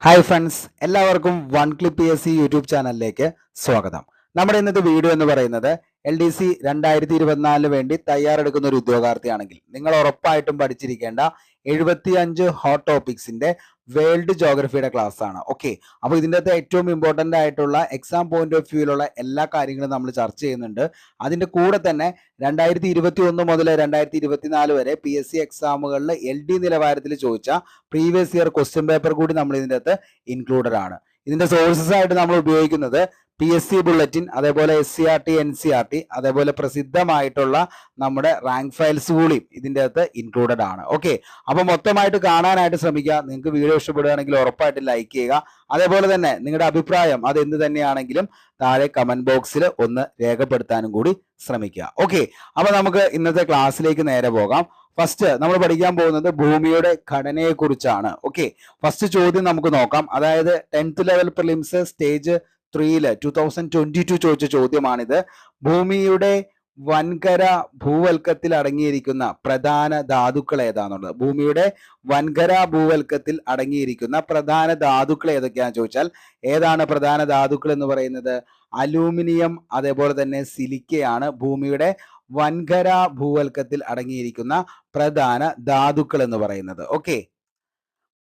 Hi friends, എല്ലാവർക്കും one clip PSC YouTube ചാനലിലേക്ക് സ്വാഗതം. നമ്മുടെ ഇന്നത്തെ വീഡിയോ എന്ന് പറയുന്നത് LDC 2024 വേണ്ടി തയ്യാറെടുക്കുന്ന ഒരു ഉദ്യോഗാർത്ഥിയാണെങ്കിൽ നിങ്ങൾ ഉറപ്പായിട്ടും പഠിച്ചിരിക്കേണ്ട 75 ഹോട്ട് ടോപ്പിക്സിന്റെ വേൾഡ് ജോഗ്രഫിയുടെ ക്ലാസ് ആണ്. ഓക്കെ, അപ്പോൾ ഇതിൻ്റെ അകത്ത് ഏറ്റവും ഇമ്പോർട്ടൻ്റ് ആയിട്ടുള്ള എക്സാം പോയിന്റ് ഓഫ് വ്യൂയിലുള്ള എല്ലാ കാര്യങ്ങളും നമ്മൾ ചർച്ച ചെയ്യുന്നുണ്ട്. അതിൻ്റെ കൂടെ തന്നെ 2021 മുതൽ 2024 വരെ PSC എക്സാമുകളിൽ LD നിലവാരത്തിൽ ചോദിച്ച പ്രീവിയസ് ഇയർ ക്വസ്റ്റ്യൻ പേപ്പർ കൂടി നമ്മൾ ഇതിൻ്റെ അകത്ത് ഇൻക്ലൂഡഡ് ആണ്. ഇതിന്റെ സോഴ്സസ് ആയിട്ട് നമ്മൾ ഉപയോഗിക്കുന്നത് PSC ബുള്ളറ്റിൻ, അതേപോലെ SCRT NCRT, അതേപോലെ പ്രസിദ്ധമായിട്ടുള്ള നമ്മുടെ റാങ്ക് ഫയൽസ് കൂടി ഇതിൻ്റെ അകത്ത് ഇൻക്ലൂഡഡ് ആണ്. ഓക്കെ, അപ്പോൾ മൊത്തമായിട്ട് കാണാനായിട്ട് ശ്രമിക്കുക. നിങ്ങൾക്ക് വീഡിയോ ഇഷ്ടപ്പെടുകയാണെങ്കിൽ ഉറപ്പായിട്ട് ലൈക്ക് ചെയ്യുക. അതേപോലെ തന്നെ നിങ്ങളുടെ അഭിപ്രായം അത് എന്ത് തന്നെയാണെങ്കിലും താഴെ കമന്റ് ബോക്സിൽ ഒന്ന് രേഖപ്പെടുത്താനും കൂടി ശ്രമിക്കുക. ഓക്കെ, അപ്പോൾ നമുക്ക് ഇന്നത്തെ ക്ലാസ്സിലേക്ക് നേരെ പോകാം. ഫസ്റ്റ് നമ്മൾ പഠിക്കാൻ പോകുന്നത് ഭൂമിയുടെ ഘടനയെ കുറിച്ചാണ്. ഓക്കെ, ഫസ്റ്റ് ചോദ്യം നമുക്ക് നോക്കാം. അതായത് 10th ലെവൽ പ്രിലിംസ് സ്റ്റേജ് 3 2022 ചോദിച്ച ചോദ്യമാണിത്. ഭൂമിയുടെ വൻകര ഭൂവൽക്കത്തിൽ അടങ്ങിയിരിക്കുന്ന പ്രധാന ധാതുക്കൾ ഏതാണെന്നുള്ളത്. ഭൂമിയുടെ വൻകര ഭൂവൽക്കത്തിൽ അടങ്ങിയിരിക്കുന്ന പ്രധാന ധാതുക്കൾ ഏതൊക്കെയാണെന്ന് ചോദിച്ചാൽ ഏതാണ് പ്രധാന ധാതുക്കൾ എന്ന് പറയുന്നത്? അലൂമിനിയം, അതേപോലെ തന്നെ സിലിക്കയാണ് ഭൂമിയുടെ വൻകര ഭൂവൽക്കത്തിൽ അടങ്ങിയിരിക്കുന്ന പ്രധാന ധാതുക്കൾ എന്ന് പറയുന്നത്. ഓക്കെ,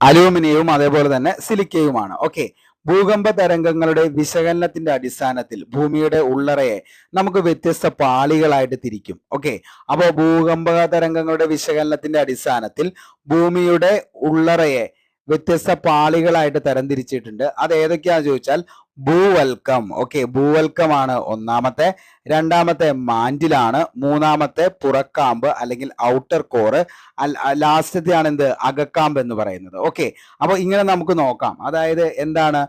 അലൂമിനിയവും അതേപോലെ തന്നെ സിലിക്കയുമാണ്. ഓക്കെ, ഭൂകമ്പ തരംഗങ്ങളുടെ വിശകലനത്തിന്റെ അടിസ്ഥാനത്തിൽ ഭൂമിയുടെ ഉള്ളറയെ നമുക്ക് വ്യത്യസ്ത പാളികളായിട്ട് തിരിക്കും. ഓക്കെ, അപ്പോൾ ഭൂകമ്പ തരംഗങ്ങളുടെ വിശകലനത്തിന്റെ അടിസ്ഥാനത്തിൽ ഭൂമിയുടെ ഉള്ളറയെ വ്യത്യസ്ത പാളികളായിട്ട് തരംതിരിച്ചിട്ടുണ്ട്. അത് ഏതൊക്കെയാണെന്ന് ചോദിച്ചാൽ ഭൂവൽക്കം. ഓക്കെ, ഭൂവൽക്കമാണ് ഒന്നാമത്തെ, രണ്ടാമത്തെ മാൻഡിലാണ്, മൂന്നാമത്തെ പുറക്കാമ്പ് അല്ലെങ്കിൽ ഔട്ടർ കോറ്, ലാസ്റ്റത്തെയാണ് എന്ത്? അകക്കാമ്പ് എന്ന് പറയുന്നത്. ഓക്കെ, അപ്പോൾ ഇങ്ങനെ നമുക്ക് നോക്കാം. അതായത് എന്താണ്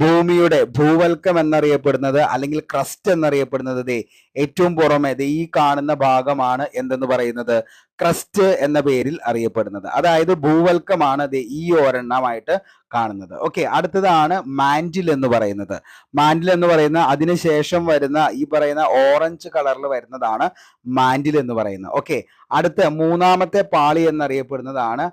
ഭൂമിയുടെ ഭൂവൽക്കം എന്നറിയപ്പെടുന്നത് അല്ലെങ്കിൽ ക്രസ്റ്റ് എന്നറിയപ്പെടുന്നത് ഏറ്റവും പുറമെ ഈ കാണുന്ന ഭാഗമാണ് എന്തെന്ന് പറയുന്നത്? ക്രസ്റ്റ് എന്ന പേരിൽ അറിയപ്പെടുന്നത്. അതായത് ഭൂവൽക്കമാണ് ഈ ഒരെണ്ണമായിട്ട് കാണുന്നത്. ഓക്കെ, അടുത്തതാണ് മാൻഡിൽ എന്ന് പറയുന്നത്. മാൻഡിൽ എന്ന് പറയുന്ന അതിനുശേഷം വരുന്ന ഈ പറയുന്ന ഓറഞ്ച് കളറിൽ വരുന്നതാണ് മാൻഡിൽ എന്ന് പറയുന്നത്. ഓക്കെ, അടുത്ത മൂന്നാമത്തെ പാളി എന്നറിയപ്പെടുന്നതാണ്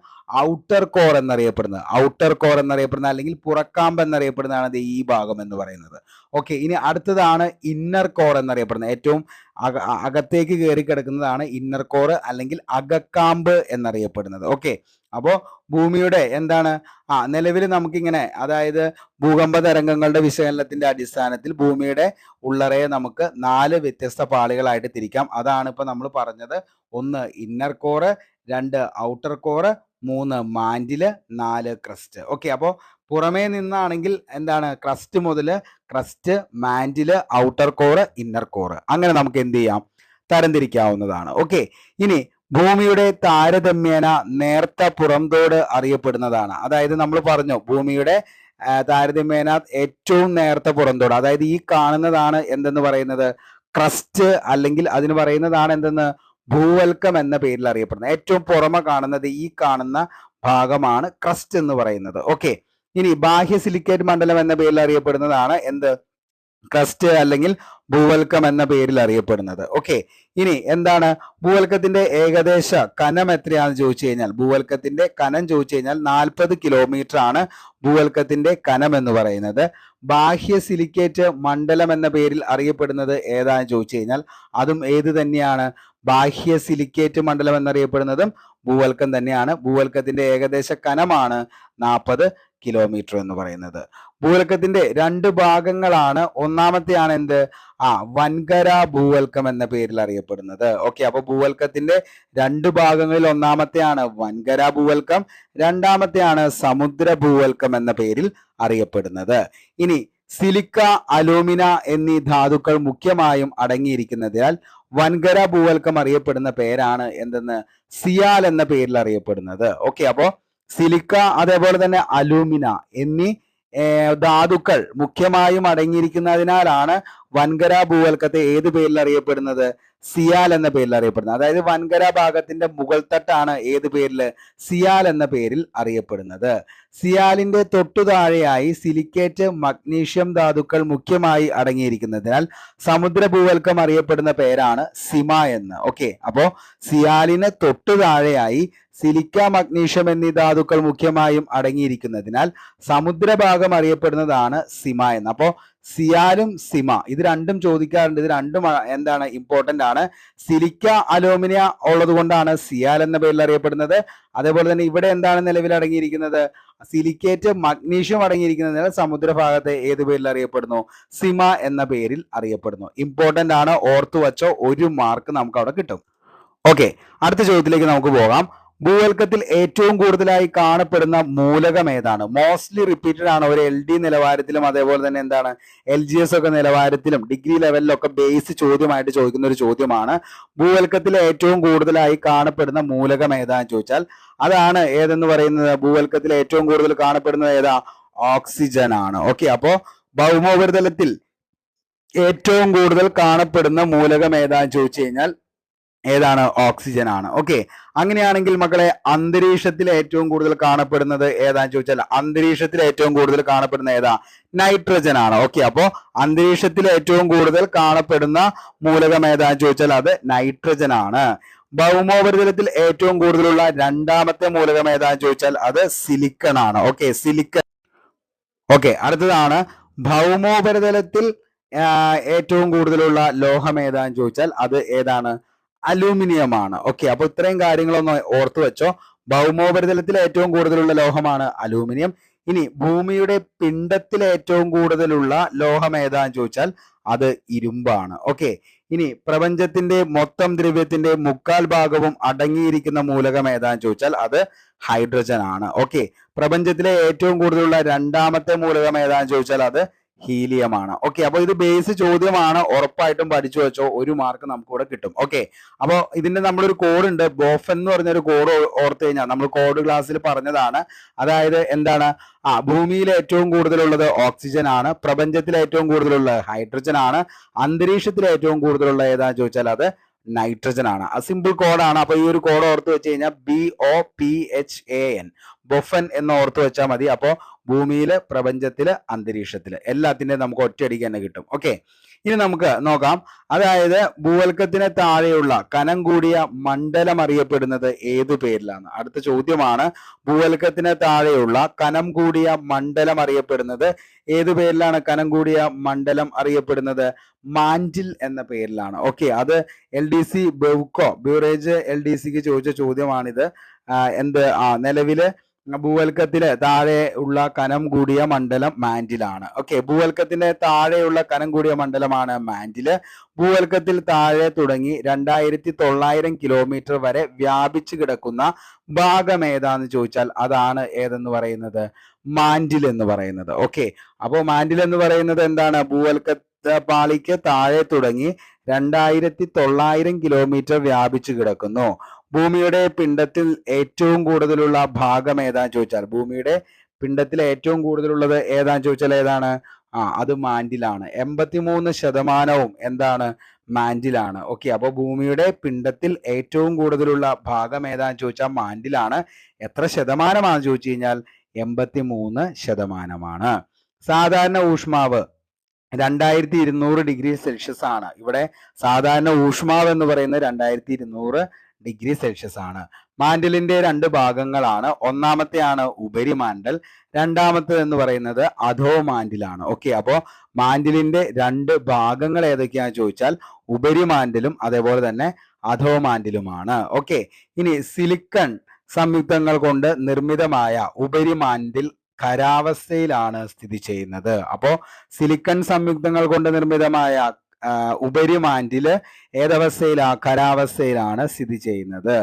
ഔട്ടർ കോർ എന്നറിയപ്പെടുന്നത്. ഔട്ടർ കോർ എന്നറിയപ്പെടുന്ന അല്ലെങ്കിൽ പുറക്കാമ്പ് എന്നറിയപ്പെടുന്നതാണ് ഈ ഭാഗം എന്ന് പറയുന്നത്. ഓക്കെ, ഇനി അടുത്തതാണ് ഇന്നർ കോർ എന്നറിയപ്പെടുന്നത്. ഏറ്റവും അകത്തേക്ക് കയറി കിടക്കുന്നതാണ് ഇന്നർ കോർ അല്ലെങ്കിൽ അകക്കാമ്പ് എന്നറിയപ്പെടുന്നത്. ഓക്കെ, അപ്പോൾ ഭൂമിയുടെ എന്താണ് നിലവിൽ നമുക്കിങ്ങനെ, അതായത് ഭൂകമ്പ തരംഗങ്ങളുടെ വിശകലനത്തിന്റെ അടിസ്ഥാനത്തിൽ ഭൂമിയുടെ ഉള്ളറയെ നമുക്ക് 4 വ്യത്യസ്ത പാളികളായിട്ട് തിരിക്കാം. അതാണ് ഇപ്പൊ നമ്മൾ പറഞ്ഞത്. 1 inner core, 2 outer core, 3 mantle, 4 crust. Okay, അപ്പോൾ പുറമേ നിന്നാണെങ്കിൽ എന്താണ്? ക്രസ്റ്റ് മുതൽ crust, mantle, outer core, inner core, അങ്ങനെ നമുക്ക് എന്ത് ചെയ്യാം? തരംതിരിക്കാവുന്നതാണ്. ഓക്കെ, ഇനി ഭൂമിയുടെ താരതമ്യേന നേർത്ത പുറംതോട് അറിയപ്പെടുന്നതാണ്. അതായത് നമ്മൾ പറഞ്ഞു ഭൂമിയുടെ താരതമ്യേന ഏറ്റവും നേർത്ത പുറംതോട്, അതായത് ഈ കാണുന്നതാണ് എന്തെന്ന് പറയുന്നത്? ക്രസ്റ്റ്, അല്ലെങ്കിൽ അതിന് പറയുന്നതാണ് എന്തെന്ന്? ഭൂവൽക്കം എന്ന പേരിൽ അറിയപ്പെടുന്നത്. ഏറ്റവും പുറമെ കാണുന്നത് ഈ കാണുന്ന ഭാഗമാണ് ക്രസ്റ്റ് എന്ന് പറയുന്നത്. ഓക്കെ, ഇനി ബാഹ്യ സിലിക്കേറ്റ് മണ്ഡലം എന്ന പേരിൽ അറിയപ്പെടുന്നതാണ് എന്ത്? ക്രസ്റ്റ് അല്ലെങ്കിൽ ഭൂവൽക്കം എന്ന പേരിൽ അറിയപ്പെടുന്നത്. ഓക്കെ, ഇനി എന്താണ് ഭൂവൽക്കത്തിന്റെ ഏകദേശ കനം എത്രയാണെന്ന് ചോദിച്ചു കഴിഞ്ഞാൽ, ഭൂവൽക്കത്തിന്റെ കനം ചോദിച്ചു കഴിഞ്ഞാൽ 40 കിലോമീറ്റർ ആണ് ഭൂവൽക്കത്തിന്റെ കനം എന്ന് പറയുന്നത്. ബാഹ്യ സിലിക്കേറ്റ് മണ്ഡലം എന്ന പേരിൽ അറിയപ്പെടുന്നത് ഏതാണെന്ന് ചോദിച്ചു കഴിഞ്ഞാൽ അതും ഏത് തന്നെയാണ്? ബാഹ്യ സിലിക്കേറ്റ് മണ്ഡലം എന്നറിയപ്പെടുന്നതും ഭൂവൽക്കം തന്നെയാണ്. ഭൂവൽക്കത്തിന്റെ ഏകദേശ കനമാണ് 40 കിലോമീറ്റർ എന്ന് പറയുന്നത്. ഭൂവൽക്കത്തിന്റെ 2 ഭാഗങ്ങളാണ്. ഒന്നാമത്തെയാണ് എന്ത്? വൻകര ഭൂവൽക്കം എന്ന പേരിൽ അറിയപ്പെടുന്നത്. ഓക്കെ, അപ്പൊ ഭൂവൽക്കത്തിന്റെ 2 ഭാഗങ്ങളിൽ ഒന്നാമത്തെയാണ് വൻകര ഭൂവൽക്കം, രണ്ടാമത്തെയാണ് സമുദ്ര ഭൂവൽക്കം എന്ന പേരിൽ അറിയപ്പെടുന്നത്. ഇനി സിലിക്ക, അലൂമിന എന്നീ ധാതുക്കൾ മുഖ്യമായും അടങ്ങിയിരിക്കുന്നതിനാൽ വൻകര ഭൂവൽക്കം അറിയപ്പെടുന്ന പേരാണ് എന്തെന്ന്? സിയാൽ എന്ന പേരിൽ അറിയപ്പെടുന്നത്. ഓക്കെ, അപ്പോ സിലിക്ക അതേപോലെ തന്നെ അലൂമിന എന്നീ ധാതുക്കൾ മുഖ്യമായും അടങ്ങിയിരിക്കുന്നതിനാലാണ് വൻകര ഭൂവൽക്കത്തെ ഏത് പേരിൽ അറിയപ്പെടുന്നത്? സിയാൽ എന്ന പേരിൽ അറിയപ്പെടുന്നത്. അതായത് വൻകര ഭാഗത്തിന്റെ മുകൾ തട്ടാണ് ഏത് പേരില്? സിയാൽ എന്ന പേരിൽ അറിയപ്പെടുന്നത്. സിയാലിന്റെ തൊട്ടു താഴെയായി സിലിക്കേറ്റ്, മഗ്നീഷ്യം ധാതുക്കൾ മുഖ്യമായി അടങ്ങിയിരിക്കുന്നതിനാൽ സമുദ്ര ഭൂവൽക്കം അറിയപ്പെടുന്ന പേരാണ് സിമ എന്ന്. ഓക്കെ, അപ്പോ സിയാലിന് തൊട്ടു താഴെയായി സിലിക്ക, മഗ്നീഷ്യം എന്നീ ധാതുക്കൾ മുഖ്യമായും അടങ്ങിയിരിക്കുന്നതിനാൽ സമുദ്രഭാഗം അറിയപ്പെടുന്നതാണ് സിമ എന്ന്. അപ്പോൾ സിയാലും സിമ ഇത് രണ്ടും ചോദിക്കാറുണ്ട്. ഇത് രണ്ടും എന്താണ് ഇമ്പോർട്ടന്റ് ആണ്. സിലിക്ക, അലൂമിനിയ ഉള്ളത് കൊണ്ടാണ് സിയാൽ എന്ന പേരിൽ അറിയപ്പെടുന്നത്. അതേപോലെ തന്നെ ഇവിടെ എന്താണ് നിലവിൽ അടങ്ങിയിരിക്കുന്നത്? സിലിക്കേറ്റ്, മഗ്നീഷ്യം അടങ്ങിയിരിക്കുന്നതിനാൽ സമുദ്രഭാഗത്തെ ഏത് പേരിൽ അറിയപ്പെടുന്നു? സിമ എന്ന പേരിൽ അറിയപ്പെടുന്നു. ഇമ്പോർട്ടന്റ് ആണ്, ഓർത്തു വച്ചോ. 1 മാർക്ക് നമുക്ക് അവിടെ കിട്ടും. ഓക്കെ, അടുത്ത ചോദ്യത്തിലേക്ക് നമുക്ക് പോകാം. ഭൂവൽക്കത്തിൽ ഏറ്റവും കൂടുതലായി കാണപ്പെടുന്ന മൂലകം ഏതാണ്? മോസ്റ്റ്ലി റിപ്പീറ്റഡ് ആണ്. ഒരു LD നിലവാരത്തിലും അതേപോലെ തന്നെ എന്താണ് LGS ഒക്കെ നിലവാരത്തിലും ഡിഗ്രി ലെവലിലൊക്കെ ബേസ് ചോദ്യമായിട്ട് ചോദിക്കുന്ന ഒരു ചോദ്യമാണ്. ഭൂവൽക്കത്തിൽ ഏറ്റവും കൂടുതലായി കാണപ്പെടുന്ന മൂലകം ഏതാന്ന് ചോദിച്ചാൽ അതാണ് ഏതെന്ന് പറയുന്നത്. ഭൂവൽക്കത്തിൽ ഏറ്റവും കൂടുതൽ കാണപ്പെടുന്നത് ഏതാ? ഓക്സിജൻ ആണ്. ഓക്കെ, അപ്പോ ഭൗമോപരിതലത്തിൽ ഏറ്റവും കൂടുതൽ കാണപ്പെടുന്ന മൂലകം ഏതാന്ന് ചോദിച്ചു കഴിഞ്ഞാൽ ഏതാണ്? ഓക്സിജൻ ആണ്. ഓക്കെ, അങ്ങനെയാണെങ്കിൽ മക്കളെ അന്തരീക്ഷത്തിൽ ഏറ്റവും കൂടുതൽ കാണപ്പെടുന്നത് ഏതാന്ന് ചോദിച്ചാൽ അന്തരീക്ഷത്തിൽ ഏറ്റവും കൂടുതൽ കാണപ്പെടുന്ന ഏതാ? നൈട്രജൻ ആണ്. ഓക്കെ, അപ്പോ അന്തരീക്ഷത്തിൽ ഏറ്റവും കൂടുതൽ കാണപ്പെടുന്ന മൂലകം ഏതാന്ന് ചോദിച്ചാൽ അത് നൈട്രജൻ ആണ്. ഭൗമോപരിതലത്തിൽ ഏറ്റവും കൂടുതലുള്ള രണ്ടാമത്തെ മൂലകം ഏതാന്ന് ചോദിച്ചാൽ അത് സിലിക്കൺ ആണ്. Okay, silicon. ഓക്കെ, അടുത്തതാണ് ഭൗമോപരിതലത്തിൽ ഏറ്റവും കൂടുതലുള്ള ലോഹം ഏതാന്ന് ചോദിച്ചാൽ അത് ഏതാണ്? അലൂമിനിയം ആണ്. ഓക്കെ, അപ്പൊ ഇത്രയും കാര്യങ്ങളൊന്ന് ഓർത്തു വെച്ചോ. ഭൗമോപരിതലത്തിൽ ഏറ്റവും കൂടുതലുള്ള ലോഹമാണ് അലൂമിനിയം. ഇനി ഭൂമിയുടെ പിണ്ഡത്തിൽ ഏറ്റവും കൂടുതലുള്ള ലോഹം ഏതാന്ന് ചോദിച്ചാൽ അത് ഇരുമ്പാണ്. ഓക്കെ, ഇനി പ്രപഞ്ചത്തിന്റെ മൊത്തം ദ്രവ്യത്തിന്റെ 3/4 ഭാഗവും അടങ്ങിയിരിക്കുന്ന മൂലകം ഏതാന്ന് ചോദിച്ചാൽ അത് ഹൈഡ്രജൻ ആണ്. ഓക്കെ, പ്രപഞ്ചത്തിലെ ഏറ്റവും കൂടുതലുള്ള രണ്ടാമത്തെ മൂലകം ഏതാന്ന് ചോദിച്ചാൽ അത് ഹീലിയം ആണ്. ഓക്കെ, അപ്പൊ ഇത് ബേസ് ചോദ്യമാണ്, ഉറപ്പായിട്ടും പഠിച്ചു വെച്ചോ. 1 മാർക്ക് നമുക്ക് ഇവിടെ കിട്ടും. ഓക്കെ, അപ്പൊ ഇതിന്റെ നമ്മളൊരു കോഡ് ഉണ്ട്, ബോഫൻ എന്ന് പറഞ്ഞൊരു കോഡ് ഓർത്ത് കഴിഞ്ഞാൽ നമ്മൾ കോഡ് ക്ലാസ്സിൽ പറഞ്ഞതാണ്. അതായത് എന്താണ്? ഭൂമിയിൽ ഏറ്റവും കൂടുതലുള്ളത് ഓക്സിജൻ ആണ്, പ്രപഞ്ചത്തിൽ ഏറ്റവും കൂടുതലുള്ളത് ഹൈഡ്രജൻ ആണ്, അന്തരീക്ഷത്തിൽ ഏറ്റവും കൂടുതലുള്ള ഏതാന്ന് ചോദിച്ചാൽ അത് നൈട്രജൻ ആണ്. സിമ്പിൾ കോഡാണ്. അപ്പൊ ഈ ഒരു കോഡ് ഓർത്ത് വെച്ച് കഴിഞ്ഞാൽ BOPHAN, ബൊഫൻ എന്ന് ഓർത്ത് വെച്ചാൽ മതി. അപ്പോ ഭൂമിയില്, പ്രപഞ്ചത്തില്, അന്തരീക്ഷത്തില് എല്ലാത്തിന്റെയും നമുക്ക് ഒറ്റയടിക്ക് തന്നെ കിട്ടും. ഓക്കെ, ഇനി നമുക്ക് നോക്കാം. അതായത് ഭൂവൽക്കത്തിന് താഴെയുള്ള കനം കൂടിയ മണ്ഡലം അറിയപ്പെടുന്നത് ഏതു പേരിലാണ്? അടുത്ത ചോദ്യമാണ്. ഭൂവൽക്കത്തിന് താഴെയുള്ള കനം കൂടിയ മണ്ഡലം അറിയപ്പെടുന്നത് ഏതു പേരിലാണ്? കനം കൂടിയ മണ്ഡലം അറിയപ്പെടുന്നത് മാൻറ്റിൽ എന്ന പേരിലാണ്. ഓക്കെ, അത് LDC ബെവ്കോ ബ്യൂറേജ് LDCക്ക് ചോദിച്ച ചോദ്യമാണിത്. നിലവില് ഭൂവൽക്കത്തിന് താഴെ ഉള്ള കനം കൂടിയ മണ്ഡലം മാൻറ്റിലാണ്. ഓക്കെ, ഭൂവൽക്കത്തിന്റെ താഴെയുള്ള കനം കൂടിയ മണ്ഡലമാണ് മാൻറ്റില്. ഭൂവൽക്കത്തിൽ താഴെ തുടങ്ങി 2900 കിലോമീറ്റർ വരെ വ്യാപിച്ചു കിടക്കുന്ന ഭാഗം ഏതാന്ന് ചോദിച്ചാൽ അതാണ് ഏതെന്ന് പറയുന്നത്? മാൻറ്റിൽ എന്ന് പറയുന്നത്. ഓക്കെ, അപ്പോൾ മാൻറ്റിൽ എന്ന് പറയുന്നത് എന്താണ്? ഭൂവൽക്ക പാളിക്ക് താഴെ തുടങ്ങി 2900 കിലോമീറ്റർ വ്യാപിച്ചു കിടക്കുന്നു. ഭൂമിയുടെ പിണ്ഡത്തിൽ ഏറ്റവും കൂടുതലുള്ള ഭാഗം ഏതാന്ന് ചോദിച്ചാൽ ഭൂമിയുടെ പിണ്ഡത്തിൽ ഏറ്റവും കൂടുതലുള്ളത് ഏതാന്ന് ചോദിച്ചാൽ ഏതാണ്? അത് മാൻറ്റിലാണ്. 83% എന്താണ്? മാൻറ്റിലാണ്. ഓക്കെ, അപ്പൊ ഭൂമിയുടെ പിണ്ഡത്തിൽ ഏറ്റവും കൂടുതലുള്ള ഭാഗം ഏതാന്ന് ചോദിച്ചാൽ മാൻറ്റിലാണ്. എത്ര ശതമാനമാണെന്ന് ചോദിച്ചു കഴിഞ്ഞാൽ 83%. സാധാരണ ഊഷ്മാവ് 2200 ഡിഗ്രി സെൽഷ്യസ് ആണ്. ഇവിടെ സാധാരണ ഊഷ്മാവ് എന്ന് പറയുന്നത് 2200 ഡിഗ്രി സെൽഷ്യസ് ആണ്. മാൻഡിലിന്റെ 2 ഭാഗങ്ങളാണ്. ഒന്നാമത്തെയാണ് ഉപരിമാൻഡൽ, രണ്ടാമത്തെ എന്ന് പറയുന്നത് അധോ മാൻഡിലാണ്. ഓക്കെ, അപ്പോ മാൻഡിലിന്റെ 2 ഭാഗങ്ങൾ ഏതൊക്കെയാണെന്ന് ചോദിച്ചാൽ ഉപരിമാൻഡിലും അതേപോലെ തന്നെ അധോ മാൻഡിലുമാണ്. ഓക്കെ, ഇനി സിലിക്കൺ സംയുക്തങ്ങൾ കൊണ്ട് നിർമ്മിതമായ ഉപരിമാൻഡിൽ ഖരാവസ്ഥയിലാണ് സ്ഥിതി ചെയ്യുന്നത്. അപ്പോ സിലിക്കൺ സംയുക്തങ്ങൾ കൊണ്ട് നിർമ്മിതമായ ഉപരിമാൻഡില് ഏതവസ്ഥയിലാണ്? ഖരാവസ്ഥയിലാണ് സ്ഥിതി ചെയ്യുന്നത്.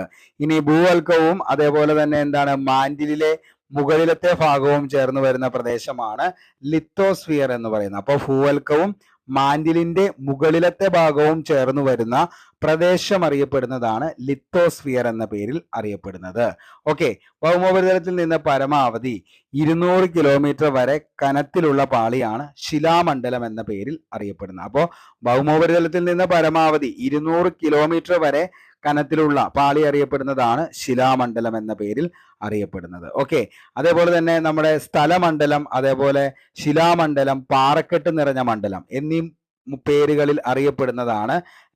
ഇനി ഭൂവൽക്കവും അതേപോലെ തന്നെ എന്താണ് മാൻഡിലിലെ മുകളിലത്തെ ഭാഗവും ചേർന്ന് വരുന്ന പ്രദേശമാണ് ലിത്തോസ്ഫിയർ എന്ന് പറയുന്നത്. അപ്പോൾ ഭൂവൽക്കവും മാൻഡിലിന്റെ മുകളിലത്തെ ഭാഗവും ചേർന്ന് വരുന്ന പ്രദേശം അറിയപ്പെടുന്നതാണ് ലിത്തോസ്ഫിയർ എന്ന പേരിൽ അറിയപ്പെടുന്നത്. ഓക്കെ, ഭൗമോപരിതലത്തിൽ നിന്ന് പരമാവധി 200 കിലോമീറ്റർ വരെ കനത്തിലുള്ള പാളിയാണ് ശിലാമണ്ഡലം എന്ന പേരിൽ അറിയപ്പെടുന്നത്. അപ്പോൾ ഭൗമോപരിതലത്തിൽ നിന്ന് പരമാവധി 200 കിലോമീറ്റർ വരെ കനത്തിലുള്ള പാളി അറിയപ്പെടുന്നതാണ് ശിലാമണ്ഡലം എന്ന പേരിൽ അറിയപ്പെടുന്നത്. ഓക്കെ, അതേപോലെ തന്നെ നമ്മുടെ സ്ഥലമണ്ഡലം, അതേപോലെ ശിലാമണ്ഡലം, പാറക്കെട്ട് നിറഞ്ഞ മണ്ഡലം എന്നീ പേരുകളിൽ അറിയപ്പെടുന്നതാണ്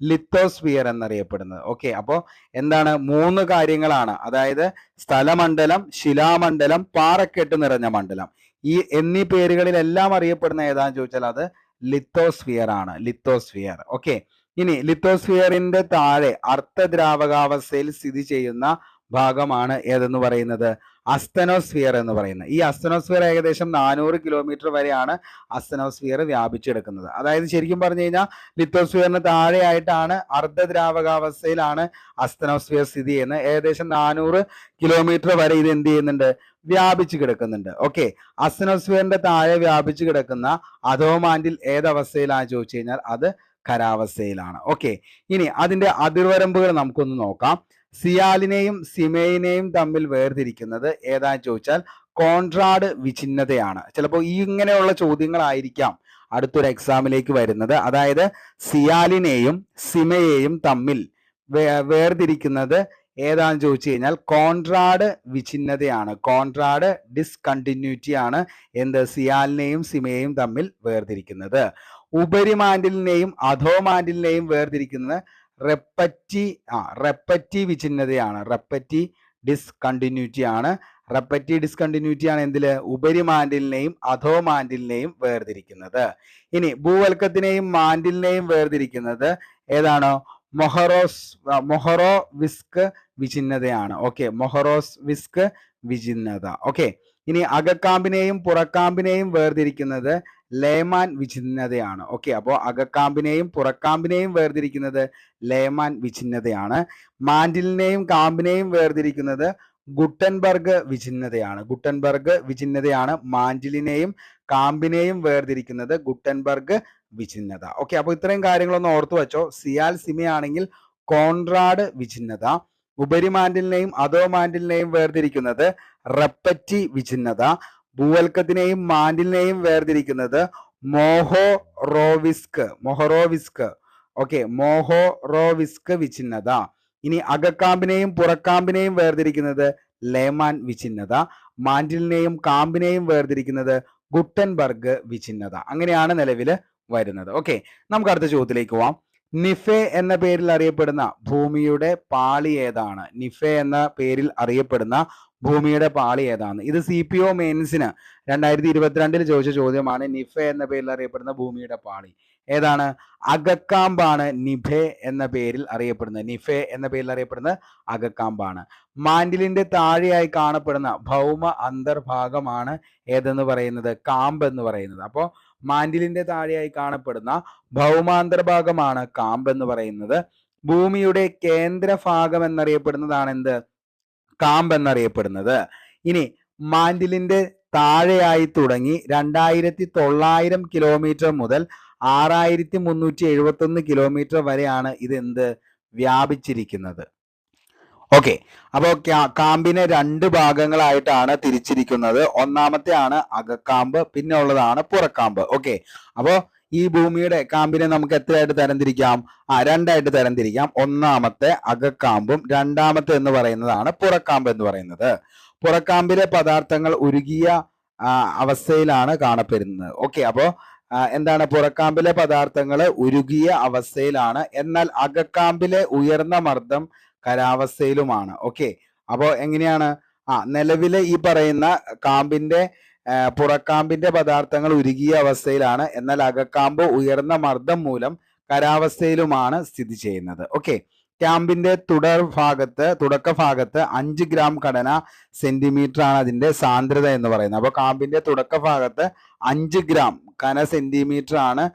ലിത്തോസ്ഫിയർ എന്നറിയപ്പെടുന്നത്. ഓക്കെ, അപ്പോൾ എന്താണ് 3 കാര്യങ്ങളാണ്, അതായത് സ്ഥലമണ്ഡലം, ശിലാമണ്ഡലം, പാറക്കെട്ട് നിറഞ്ഞ മണ്ഡലം, എന്നീ പേരുകളിലെല്ലാം അറിയപ്പെടുന്ന ഏതാന്ന് ചോദിച്ചാൽ അത് ലിത്തോസ്ഫിയർ ആണ്, ലിത്തോസ്ഫിയർ. ഓക്കെ, ഇനി ലിത്തോസ്ഫിയറിന്റെ താഴെ അർദ്ധദ്രാവകാവസ്ഥയിൽ സ്ഥിതി ചെയ്യുന്ന ഭാഗമാണ് ഏതെന്ന് പറയുന്നത് അസ്തനോസ്ഫിയർ എന്ന് പറയുന്നത്. ഈ അസ്തനോസ്ഫിയർ ഏകദേശം 400 കിലോമീറ്റർ വരെയാണ് അസ്തനോസ്ഫിയർ വ്യാപിച്ചെടുക്കുന്നത്. അതായത് ശരിക്കും പറഞ്ഞു കഴിഞ്ഞാൽ ലിത്തോസ്ഫിയറിന് താഴെയായിട്ടാണ്, അർദ്ധദ്രാവകാവസ്ഥയിലാണ് അസ്തനോസ്ഫിയർ സ്ഥിതി ചെയ്യുന്നത്. ഏകദേശം 400 കിലോമീറ്റർ വരെ ഇത് എന്ത് ചെയ്യുന്നുണ്ട്, വ്യാപിച്ചു കിടക്കുന്നുണ്ട്. ഓക്കെ, അസ്തനോസ്ഫിയറിന്റെ താഴെ വ്യാപിച്ചു കിടക്കുന്ന അധോമാന്റിൽ ഏതവസ്ഥയിലാണ് ചോദിച്ചു കഴിഞ്ഞാൽ അത് ഖരാവസ്ഥയിലാണ്. ഓക്കെ, ഇനി അതിന്റെ അതിർവരമ്പുകൾ നമുക്കൊന്ന് നോക്കാം. സിയാലിനെയും സിമേയിനെയും തമ്മിൽ വേർതിരിക്കുന്നത് ഏതാന്ന് ചോദിച്ചാൽ കോൺട്രാഡ് വിഛിന്നതയാണ്. ചിലപ്പോൾ ഇങ്ങനെയുള്ള ചോദ്യങ്ങളായിരിക്കാം അടുത്തൊരു എക്സാമിലേക്ക് വരുന്നത്. അതായത് സിയാലിനെയും സിമയെയും തമ്മിൽ വേർതിരിക്കുന്നത് ഏതാന്ന് ചോദിച്ചു കഴിഞ്ഞാൽ കോൺട്രാഡ് വിഛിന്നതയാണ്, കോൺട്രാഡ് ഡിസ്കണ്ടിന്യൂറ്റി ആണ് എന്ത് സിയാലിനെയും സിമയെയും തമ്മിൽ വേർതിരിക്കുന്നത്. ഉപരിമാൻഡിലിനെയും അധോമാൻഡിലിനെയും വേർതിരിക്കുന്നത് റെപ്പറ്റി വിഛിന്നതയാണ്, റെപ്പറ്റി ഡിസ്കണ്ടിന്യൂറ്റി ആണ്. റെപ്പറ്റി ഡിസ്കണ്ടിന്യൂറ്റി ആണ് എന്തില് ഉപരിമാൻഡിലിനെയും അധോമാൻഡിലിനെയും വേർതിരിക്കുന്നത്. ഇനി ഭൂവൽക്കത്തിനെയും മാൻഡിലിനെയും വേർതിരിക്കുന്നത് ഏതാണോ മൊഹറോവിസ്ക് വിഛിന്നതയാണ്. ഓക്കെ, മൊഹറോവിസ്ക് വിഛിന്നത. ഓക്കെ, ഇനി അകക്കാമ്പിനെയും പുറക്കാമ്പിനെയും വേർതിരിക്കുന്നത് ലേമാൻ വിഛിന്നതയാണ്. ഓക്കെ, അപ്പോൾ അകക്കാമ്പിനെയും പുറക്കാമ്പിനെയും വേർതിരിക്കുന്നത് ലേമാൻ വിഛിന്നതയാണ്. മാൻഡിലിനെയും കാമ്പിനെയും വേർതിരിക്കുന്നത് ഗുട്ടൻബർഗ് വിഛിന്നതയാണ്, ഗുട്ടൻബർഗ് വിഛിന്നതയാണ്. മാൻഡിലിനെയും കാമ്പിനെയും വേർതിരിക്കുന്നത് ഗുട്ടൻബർഗ് വിഛിന്നത. ഓക്കെ, അപ്പോൾ ഇത്രയും കാര്യങ്ങളൊന്ന് ഓർത്തു വെച്ചോ. സിയാൽ സിമയാണെങ്കിൽ കോൺട്രാഡ് വിഛിന്നത, ഉപരിമാൻഡിലിനെയും അധോമാൻഡിലിനെയും വേർതിരിക്കുന്നത് റെപ്പറ്റി വിഛിന്നത, ഭൂവൽക്കത്തിനെയും മാൻഡിലിനെയും വേർതിരിക്കുന്നത് മൊഹറോവിസ്ക്. ഓക്കെ, മൊഹറോവിസ്ക് വിഛിന്നത. ഇനി അകക്കാമ്പിനെയും പുറക്കാമ്പിനെയും വേർതിരിക്കുന്നത് ലേമാൻ വിഛിന്നത, മാൻഡിലിനെയും കാമ്പിനെയും വേർതിരിക്കുന്നത് ഗുട്ടൻബർഗ് വിഛിന്നത. അങ്ങനെയാണ് നിലവിൽ വരുന്നത്. ഓക്കെ, നമുക്ക് അടുത്ത ചോദ്യത്തിലേക്ക് പോവാം. നിഫെ എന്ന പേരിൽ അറിയപ്പെടുന്ന ഭൂമിയുടെ പാളി ഏതാണ്? നിഫെ എന്ന പേരിൽ അറിയപ്പെടുന്ന ഭൂമിയുടെ പാളി ഏതാണ്? ഇത് CPO മെയിൻസിന് 2022 ചോദിച്ച ചോദ്യമാണ്. നിഫെ എന്ന പേരിൽ അറിയപ്പെടുന്ന ഭൂമിയുടെ പാളി ഏതാണ്? അകക്കാമ്പാണ് നിഫെ എന്ന പേരിൽ അറിയപ്പെടുന്നത്. നിഫെ എന്ന പേരിൽ അറിയപ്പെടുന്നത് അകക്കാമ്പാണ്. മാൻഡിലിന്റെ താഴെയായി കാണപ്പെടുന്ന ഭൗമ അന്തർഭാഗമാണ് ഏതെന്ന് പറയുന്നത് കാമ്പ് എന്ന് പറയുന്നത്. അപ്പോൾ മാൻഡിലിന്റെ താഴെയായി കാണപ്പെടുന്ന ഭൗമാന്തർഭാഗമാണ് കാമ്പ് എന്ന് പറയുന്നത്. ഭൂമിയുടെ കേന്ദ്രഭാഗം എന്നറിയപ്പെടുന്നതാണ് എന്ത്? കാമ്പ് എന്നറിയപ്പെടുന്നത്. ഇനി മാൻഡിലിന്റെ താഴെയായി തുടങ്ങി 2900 കിലോമീറ്റർ മുതൽ 6371 കിലോമീറ്റർ വരെയാണ് ഇത് എന്ത് വ്യാപിച്ചിരിക്കുന്നത്. ഓക്കെ, അപ്പോൾ കാമ്പിനെ 2 ഭാഗങ്ങളായിട്ടാണ് തിരിച്ചിരിക്കുന്നത്. ഒന്നാമത്തെ ആണ് അകക്കാമ്പ്, പിന്നെ ഉള്ളതാണ് പുറക്കാമ്പ്. ഓക്കെ, അപ്പോൾ ഈ ഭൂമിയുടെ കാമ്പിനെ നമുക്ക് എത്രയായിട്ട് തരംതിരിക്കാം? 2ആയിട്ട് തരംതിരിക്കാം. ഒന്നാമത്തെ അകക്കാമ്പും രണ്ടാമത്തെ എന്ന് പറയുന്നതാണ് പുറക്കാമ്പ് എന്ന് പറയുന്നത്. പുറക്കാമ്പിലെ പദാർത്ഥങ്ങൾ ഉരുകിയ അവസ്ഥയിലാണ് കാണപ്പെടുന്നത്. ഓക്കെ, അപ്പോൾ എന്താണ് പുറക്കാമ്പിലെ പദാർത്ഥങ്ങൾ ഉരുകിയ അവസ്ഥയിലാണ്, എന്നാൽ അകക്കാമ്പിലെ ഉയർന്ന മർദ്ദം ഖരാവസ്ഥയിലുമാണ്. ഓക്കെ, അപ്പോൾ എങ്ങനെയാണ് നിലവിലെ ഈ പറയുന്ന കാമ്പിന്റെ പുറക്കാമ്പിന്റെ പദാർത്ഥങ്ങൾ ഉരുകിയ അവസ്ഥയിലാണ്, എന്നാൽ അകക്കാമ്പ് ഉയർന്ന മർദ്ദം മൂലം ഖരാവസ്ഥയിലുമാണ് സ്ഥിതി ചെയ്യുന്നത്. ഓക്കെ, കാമ്പിന്റെ തുടക്കഭാഗത്ത് 5 ഗ്രാം ഘടന സെന്റിമീറ്റർ ആണ് അതിന്റെ സാന്ദ്രത എന്ന് പറയുന്നത്. അപ്പോൾ കാമ്പിന്റെ തുടക്കഭാഗത്ത് 5 ഗ്രാം ഘന സെന്റിമീറ്റർ ആണ്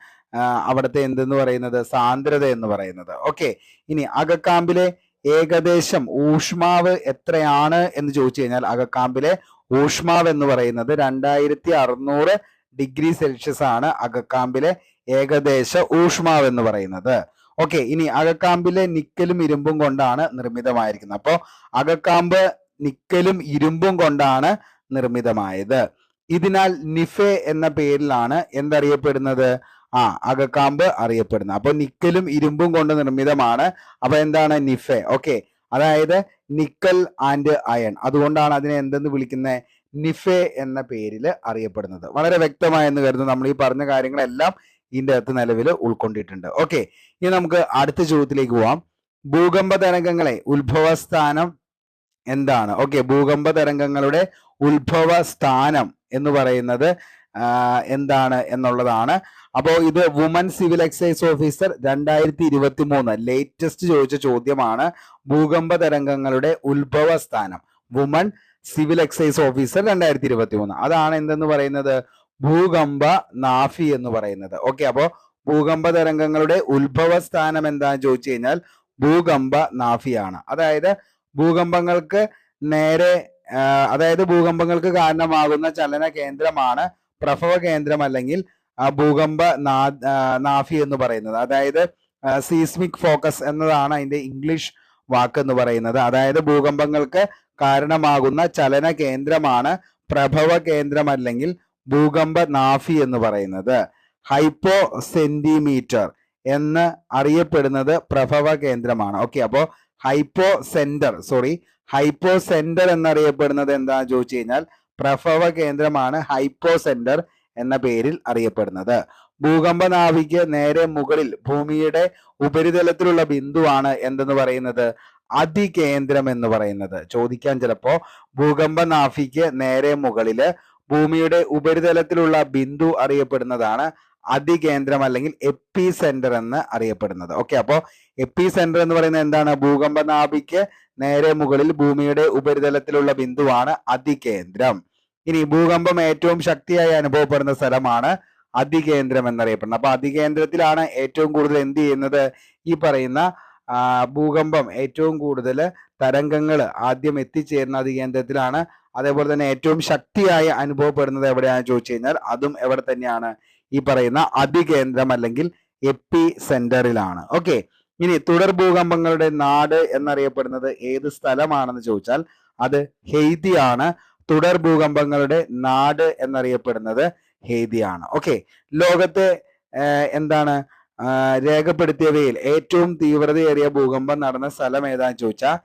അവിടുത്തെ എന്തെന്ന് പറയുന്നത് സാന്ദ്രത എന്ന് പറയുന്നത്. ഓക്കെ, ഇനി അകക്കാമ്പിലെ ഏകദേശം ഊഷ്മാവ് എത്രയാണ് എന്ന് ചോദിച്ചു കഴിഞ്ഞാൽ അകക്കാമ്പിലെ ഊഷ്മാവ് എന്ന് പറയുന്നത് 2600 ഡിഗ്രി സെൽഷ്യസ് ആണ് അകക്കാമ്പിലെ ഏകദേശ ഊഷ്മാവ് എന്ന് പറയുന്നത്. ഓക്കെ, ഇനി അകക്കാമ്പിലെ നിക്കലും ഇരുമ്പും കൊണ്ടാണ് നിർമ്മിതമായിരിക്കുന്നത്. അപ്പോൾ അകക്കാമ്പ് നിക്കലും ഇരുമ്പും കൊണ്ടാണ് നിർമ്മിതമായത്. ഇതിനാൽ നിഫെ എന്ന പേരിലാണ് എന്തറിയപ്പെടുന്നത്? അകക്കാമ്പ് അറിയപ്പെടുന്നത്. അപ്പൊ നിക്കലും ഇരുമ്പും കൊണ്ട് നിർമ്മിതമാണ്. അപ്പൊ എന്താണ് നിഫെ? ഓക്കെ, അതായത് നിക്കൽ ആൻഡ് അയൺ, അതുകൊണ്ടാണ് അതിനെ എന്തെന്ന് വിളിക്കുന്നത്? നിഫെ എന്ന പേരിൽ അറിയപ്പെടുന്നത്. വളരെ വ്യക്തമായെന്ന് കരുതുന്നു. നമ്മൾ ഈ പറഞ്ഞ കാര്യങ്ങളെല്ലാം ഇതിൻ്റെ അകത്ത് നിലവിൽ ഉൾക്കൊണ്ടിട്ടുണ്ട്. ഓക്കെ, ഇനി നമുക്ക് അടുത്ത ചോദ്യത്തിലേക്ക് പോവാം. ഭൂകമ്പ തരംഗങ്ങളെ ഉത്ഭവസ്ഥാനം എന്താണ്? ഓക്കെ, ഭൂകമ്പ തരംഗങ്ങളുടെ ഉത്ഭവ സ്ഥാനം എന്ന് പറയുന്നത് എന്താണ് എന്നുള്ളതാണ്. അപ്പോൾ ഇത് woman civil excise officer 2023 latest ചോദിച്ച ചോദ്യമാണ്. ഭൂകമ്പ തരംഗങ്ങളുടെ ഉത്ഭവ സ്ഥാനം വുമൻ സിവിൽ എക്സൈസ് ഓഫീസർ 2023. അതാണ് എന്തെന്ന് പറയുന്നത്? ഭൂകമ്പ നാഫി എന്ന് പറയുന്നത്. ഓക്കെ, അപ്പോൾ ഭൂകമ്പ തരംഗങ്ങളുടെ ഉത്ഭവ സ്ഥാനം എന്താന്ന് ചോദിച്ചു കഴിഞ്ഞാൽ ഭൂകമ്പ നാഫിയാണ്. അതായത് ഭൂകമ്പങ്ങൾക്ക് നേരെ അതായത് ഭൂകമ്പങ്ങൾക്ക് കാരണമാകുന്ന ചലന കേന്ദ്രമാണ് പ്രഭവ കേന്ദ്രം അല്ലെങ്കിൽ ഭൂകമ്പ നാഫി എന്ന് പറയുന്നത്. അതായത് സീസ്മിക് ഫോക്കസ് എന്നതാണ് അതിന്റെ ഇംഗ്ലീഷ് വാക്ക് എന്ന് പറയുന്നത്. അതായത് ഭൂകമ്പങ്ങൾക്ക് കാരണമാകുന്ന ചലന കേന്ദ്രമാണ് പ്രഭവ കേന്ദ്രം അല്ലെങ്കിൽ ഭൂകമ്പ നാഫി എന്ന് പറയുന്നത്. ഹൈപ്പോ സെന്റിമീറ്റർ എന്ന് അറിയപ്പെടുന്നത് പ്രഭവ കേന്ദ്രമാണ്. ഓക്കെ, അപ്പോൾ ഹൈപ്പോ സെന്റർ എന്നറിയപ്പെടുന്നത് എന്താണെന്ന് ചോദിച്ചു കഴിഞ്ഞാൽ പ്രഭവ കേന്ദ്രമാണ് ഹൈപ്പോ സെന്റർ എന്ന പേരിൽ അറിയപ്പെടുന്നത്. ഭൂകമ്പ നാഭിക്ക് നേരെ മുകളിൽ ഭൂമിയുടെ ഉപരിതലത്തിലുള്ള ബിന്ദുവാണ് എന്തെന്ന് പറയുന്നത്? അതികേന്ദ്രം എന്ന് പറയുന്നത്. ചോദിക്കാൻ ചിലപ്പോ ഭൂകമ്പ നാഭിക്ക് നേരെ മുകളില് ഭൂമിയുടെ ഉപരിതലത്തിലുള്ള ബിന്ദു അറിയപ്പെടുന്നതാണ് അതികേന്ദ്രം അല്ലെങ്കിൽ എപ്പി സെന്റർ എന്ന് അറിയപ്പെടുന്നത്. ഓക്കെ, അപ്പോൾ എപ്പി സെന്റർ എന്ന് പറയുന്നത് എന്താണ്? ഭൂകമ്പ നാഭിക്ക് നേരെ മുകളിൽ ഭൂമിയുടെ ഉപരിതലത്തിലുള്ള ബിന്ദുവാണ് അതികേന്ദ്രം. ഇനി ഭൂകമ്പം ഏറ്റവും ശക്തിയായി അനുഭവപ്പെടുന്ന സ്ഥലമാണ് അതികേന്ദ്രം എന്നറിയപ്പെടുന്നത്. അപ്പൊ അതികേന്ദ്രത്തിലാണ് ഏറ്റവും കൂടുതൽ എന്ത് ചെയ്യുന്നത്? ഈ പറയുന്ന ഭൂകമ്പം ഏറ്റവും കൂടുതൽ തരംഗങ്ങൾ ആദ്യം എത്തിച്ചേരുന്ന അതികേന്ദ്രത്തിലാണ്. അതേപോലെ തന്നെ ഏറ്റവും ശക്തിയായി അനുഭവപ്പെടുന്നത് എവിടെയാണെന്ന് ചോദിച്ചു കഴിഞ്ഞാൽ അതും എവിടെ തന്നെയാണ്? ഈ പറയുന്ന അതികേന്ദ്രം അല്ലെങ്കിൽ എപ്പി സെന്ററിലാണ്. ഓക്കെ, ഇനി തുടർ ഭൂകമ്പങ്ങളുടെ നാട് എന്നറിയപ്പെടുന്നത് ഏത് സ്ഥലമാണെന്ന് ചോദിച്ചാൽ അത് ഹെയ്തിയാണ്. തുടർ ഭൂകമ്പങ്ങളുടെ നാട് എന്നറിയപ്പെടുന്നത് ഹെയ്തിയാണ്. ഓക്കെ, ലോകത്തെ എന്താണ് രേഖപ്പെടുത്തിയവയിൽ ഏറ്റവും തീവ്രതയേറിയ ഭൂകമ്പം നടന്ന സ്ഥലം ഏതാന്ന് ചോദിച്ചാൽ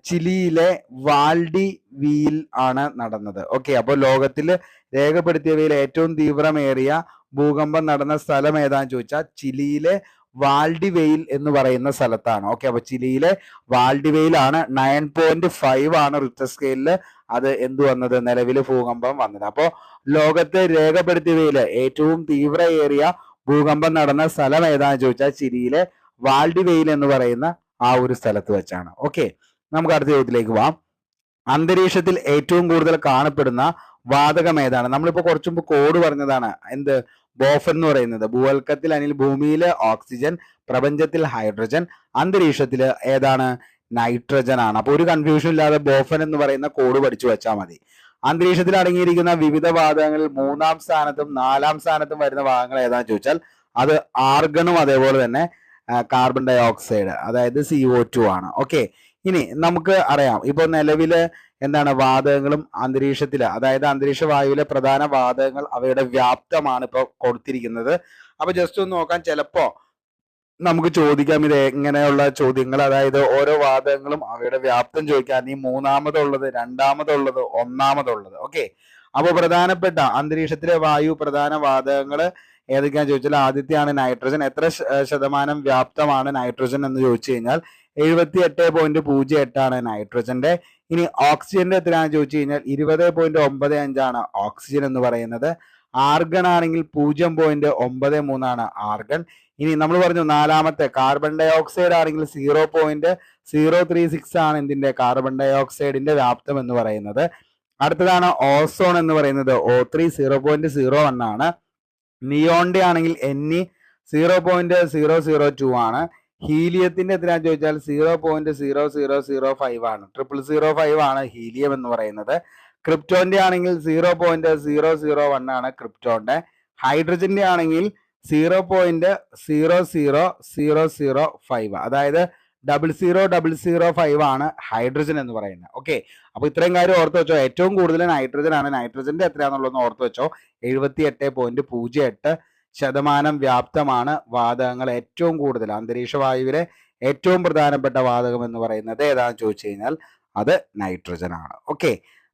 ചിലിയിലെ വാൽഡി വീൽ ആണ് നടന്നത്. ഓക്കെ, അപ്പോൾ ലോകത്തിൽ രേഖപ്പെടുത്തിയവയിൽ ഏറ്റവും തീവ്രമേറിയ ഭൂകമ്പം നടന്ന സ്ഥലം ഏതാന്ന് ചോദിച്ചാൽ ചിലിയിലെ വാൽഡിവെയിൽ എന്ന് പറയുന്ന സ്ഥലത്താണ്. ഓക്കെ, അപ്പൊ ചിലിയിലെ വാൽഡിവെയിലാണ് 9.5 ആണ് റിക്ടർ സ്കെയിലിൽ അത് എന്ത് വന്നത്? നിലവിൽ ഭൂകമ്പം വന്നത്. അപ്പോൾ ലോകത്തെ രേഖപ്പെടുത്തിയവയില് ഏറ്റവും തീവ്രയേറിയ ഭൂകമ്പം നടന്ന സ്ഥലം ഏതാന്ന് ചോദിച്ചാൽ ചിലിയിലെ വാൽഡിവെയിൽ എന്ന് പറയുന്ന ആ ഒരു സ്ഥലത്ത് വെച്ചാണ്. ഓക്കെ, നമുക്ക് അടുത്ത ചോദ്യത്തിലേക്ക് പോവാം. അന്തരീക്ഷത്തിൽ ഏറ്റവും കൂടുതൽ കാണപ്പെടുന്ന വാതകം ഏതാണ്? നമ്മളിപ്പോ കുറച്ചു മുമ്പ് കോഡ് പറഞ്ഞതാണ്. എന്ത്? ബോഫൻ എന്ന് പറയുന്നത്. ഭൂവൽക്കത്തിൽ അല്ലെങ്കിൽ ഭൂമിയിലെ ഓക്സിജൻ, പ്രപഞ്ചത്തിൽ ഹൈഡ്രജൻ, അന്തരീക്ഷത്തിൽ ഏതാണ്? നൈട്രജൻ ആണ്. അപ്പൊ ഒരു കൺഫ്യൂഷൻ ഇല്ലാതെ ബോഫൻ എന്ന് പറയുന്ന കോഡ് പഠിച്ചു വെച്ചാൽ മതി. അന്തരീക്ഷത്തിൽ അടങ്ങിയിരിക്കുന്ന വിവിധ വാതകങ്ങളിൽ 3-ാം സ്ഥാനത്തും 4-ാം സ്ഥാനത്തും വരുന്ന വാതകങ്ങൾ ഏതാണെന്ന് ചോദിച്ചാൽ അത് ആർഗണും അതേപോലെ തന്നെ കാർബൺ ഡൈ ഓക്സൈഡ് അതായത് CO2 ആണ്. ഓക്കെ, ഇനി നമുക്ക് അറിയാം ഇപ്പൊ നിലവില് എന്താണ് വാതകങ്ങളും അന്തരീക്ഷത്തില് അതായത് അന്തരീക്ഷ വായുവിലെ പ്രധാന വാതകങ്ങൾ അവയുടെ വ്യാപ്തമാണ് ഇപ്പൊ കൊടുത്തിരിക്കുന്നത്. അപ്പൊ ജസ്റ്റ് ഒന്ന് നോക്കാൻ ചിലപ്പോ നമുക്ക് ചോദിക്കാം ഇത് എങ്ങനെയുള്ള ചോദ്യങ്ങൾ, അതായത് ഓരോ വാതകങ്ങളും അവയുടെ വ്യാപ്തം ചോദിക്കാൻ ഈ 3-ാമതുള്ളത്, 2-ാമതുള്ളത്, 1-ാമതുള്ളത്. ഓക്കെ, അപ്പൊ പ്രധാനപ്പെട്ട അന്തരീക്ഷത്തിലെ വായു പ്രധാന വാതകങ്ങൾ ഏതൊക്കെയാന്ന് ചോദിച്ചാൽ ആദ്യത്തെയാണ് നൈട്രജൻ. എത്ര ശതമാനം വ്യാപ്തമാണ് നൈട്രജൻ എന്ന് ചോദിച്ചു കഴിഞ്ഞാൽ 78.08 ആണ് നൈട്രജന്റെ. ഇനി ഓക്സിജന്റെ എത്രയാണെന്ന് ചോദിച്ചു കഴിഞ്ഞാൽ 20.95 ആണ് ഓക്സിജൻ എന്ന് പറയുന്നത്. ആർഗൺ ആണെങ്കിൽ 0.93 ആണ് ആർഗൺ. ഇനി നമ്മൾ പറഞ്ഞു 4-ാമത്തെ കാർബൺ ഡൈ ഓക്സൈഡ് ആണെങ്കിൽ 0.036 ആണ് ഇതിന്റെ കാർബൺ ഡൈ ഓക്സൈഡിന്റെ വ്യാപ്തം എന്ന് പറയുന്നത്. അടുത്തതാണ് ഓസോൺ എന്ന് പറയുന്നത് O3 0.01 ആണ്. നിയോണിന്റെ ആണെങ്കിൽ Ne 0.002 ആണ്. ഹീലിയത്തിന്റെ എത്രയാണെന്ന് ചോദിച്ചാൽ 0.0005 ആണ്. 0005 ആണ് ഹീലിയം എന്ന് പറയുന്നത്. ക്രിപ്റ്റോന്റെ ആണെങ്കിൽ 0.001 ആണ് ക്രിപ്റ്റോന്റെ. ഹൈഡ്രജന്റെ ആണെങ്കിൽ 0.00005 അതായത് 0.0005 ആണ് ഹൈഡ്രജൻ എന്ന് പറയുന്നത്. ഓക്കെ, അപ്പൊ ഇത്രയും കാര്യം ഓർത്ത് വെച്ചോ. ഏറ്റവും കൂടുതൽ നൈട്രജൻ ആണ്. നൈട്രജന്റെ എത്രയാണെന്നുള്ളതെന്ന് ഓർത്ത് വെച്ചോ. 78.08% വ്യാപ്തമാണ് വാതകങ്ങൾ ഏറ്റവും കൂടുതൽ അന്തരീക്ഷ വായുവിലെ ഏറ്റവും പ്രധാനപ്പെട്ട വാതകം എന്ന് പറയുന്നത് ഏതാണെന്ന് ചോദിച്ചു കഴിഞ്ഞാൽ അത് നൈട്രജൻ ആണ്. ഓക്കെ,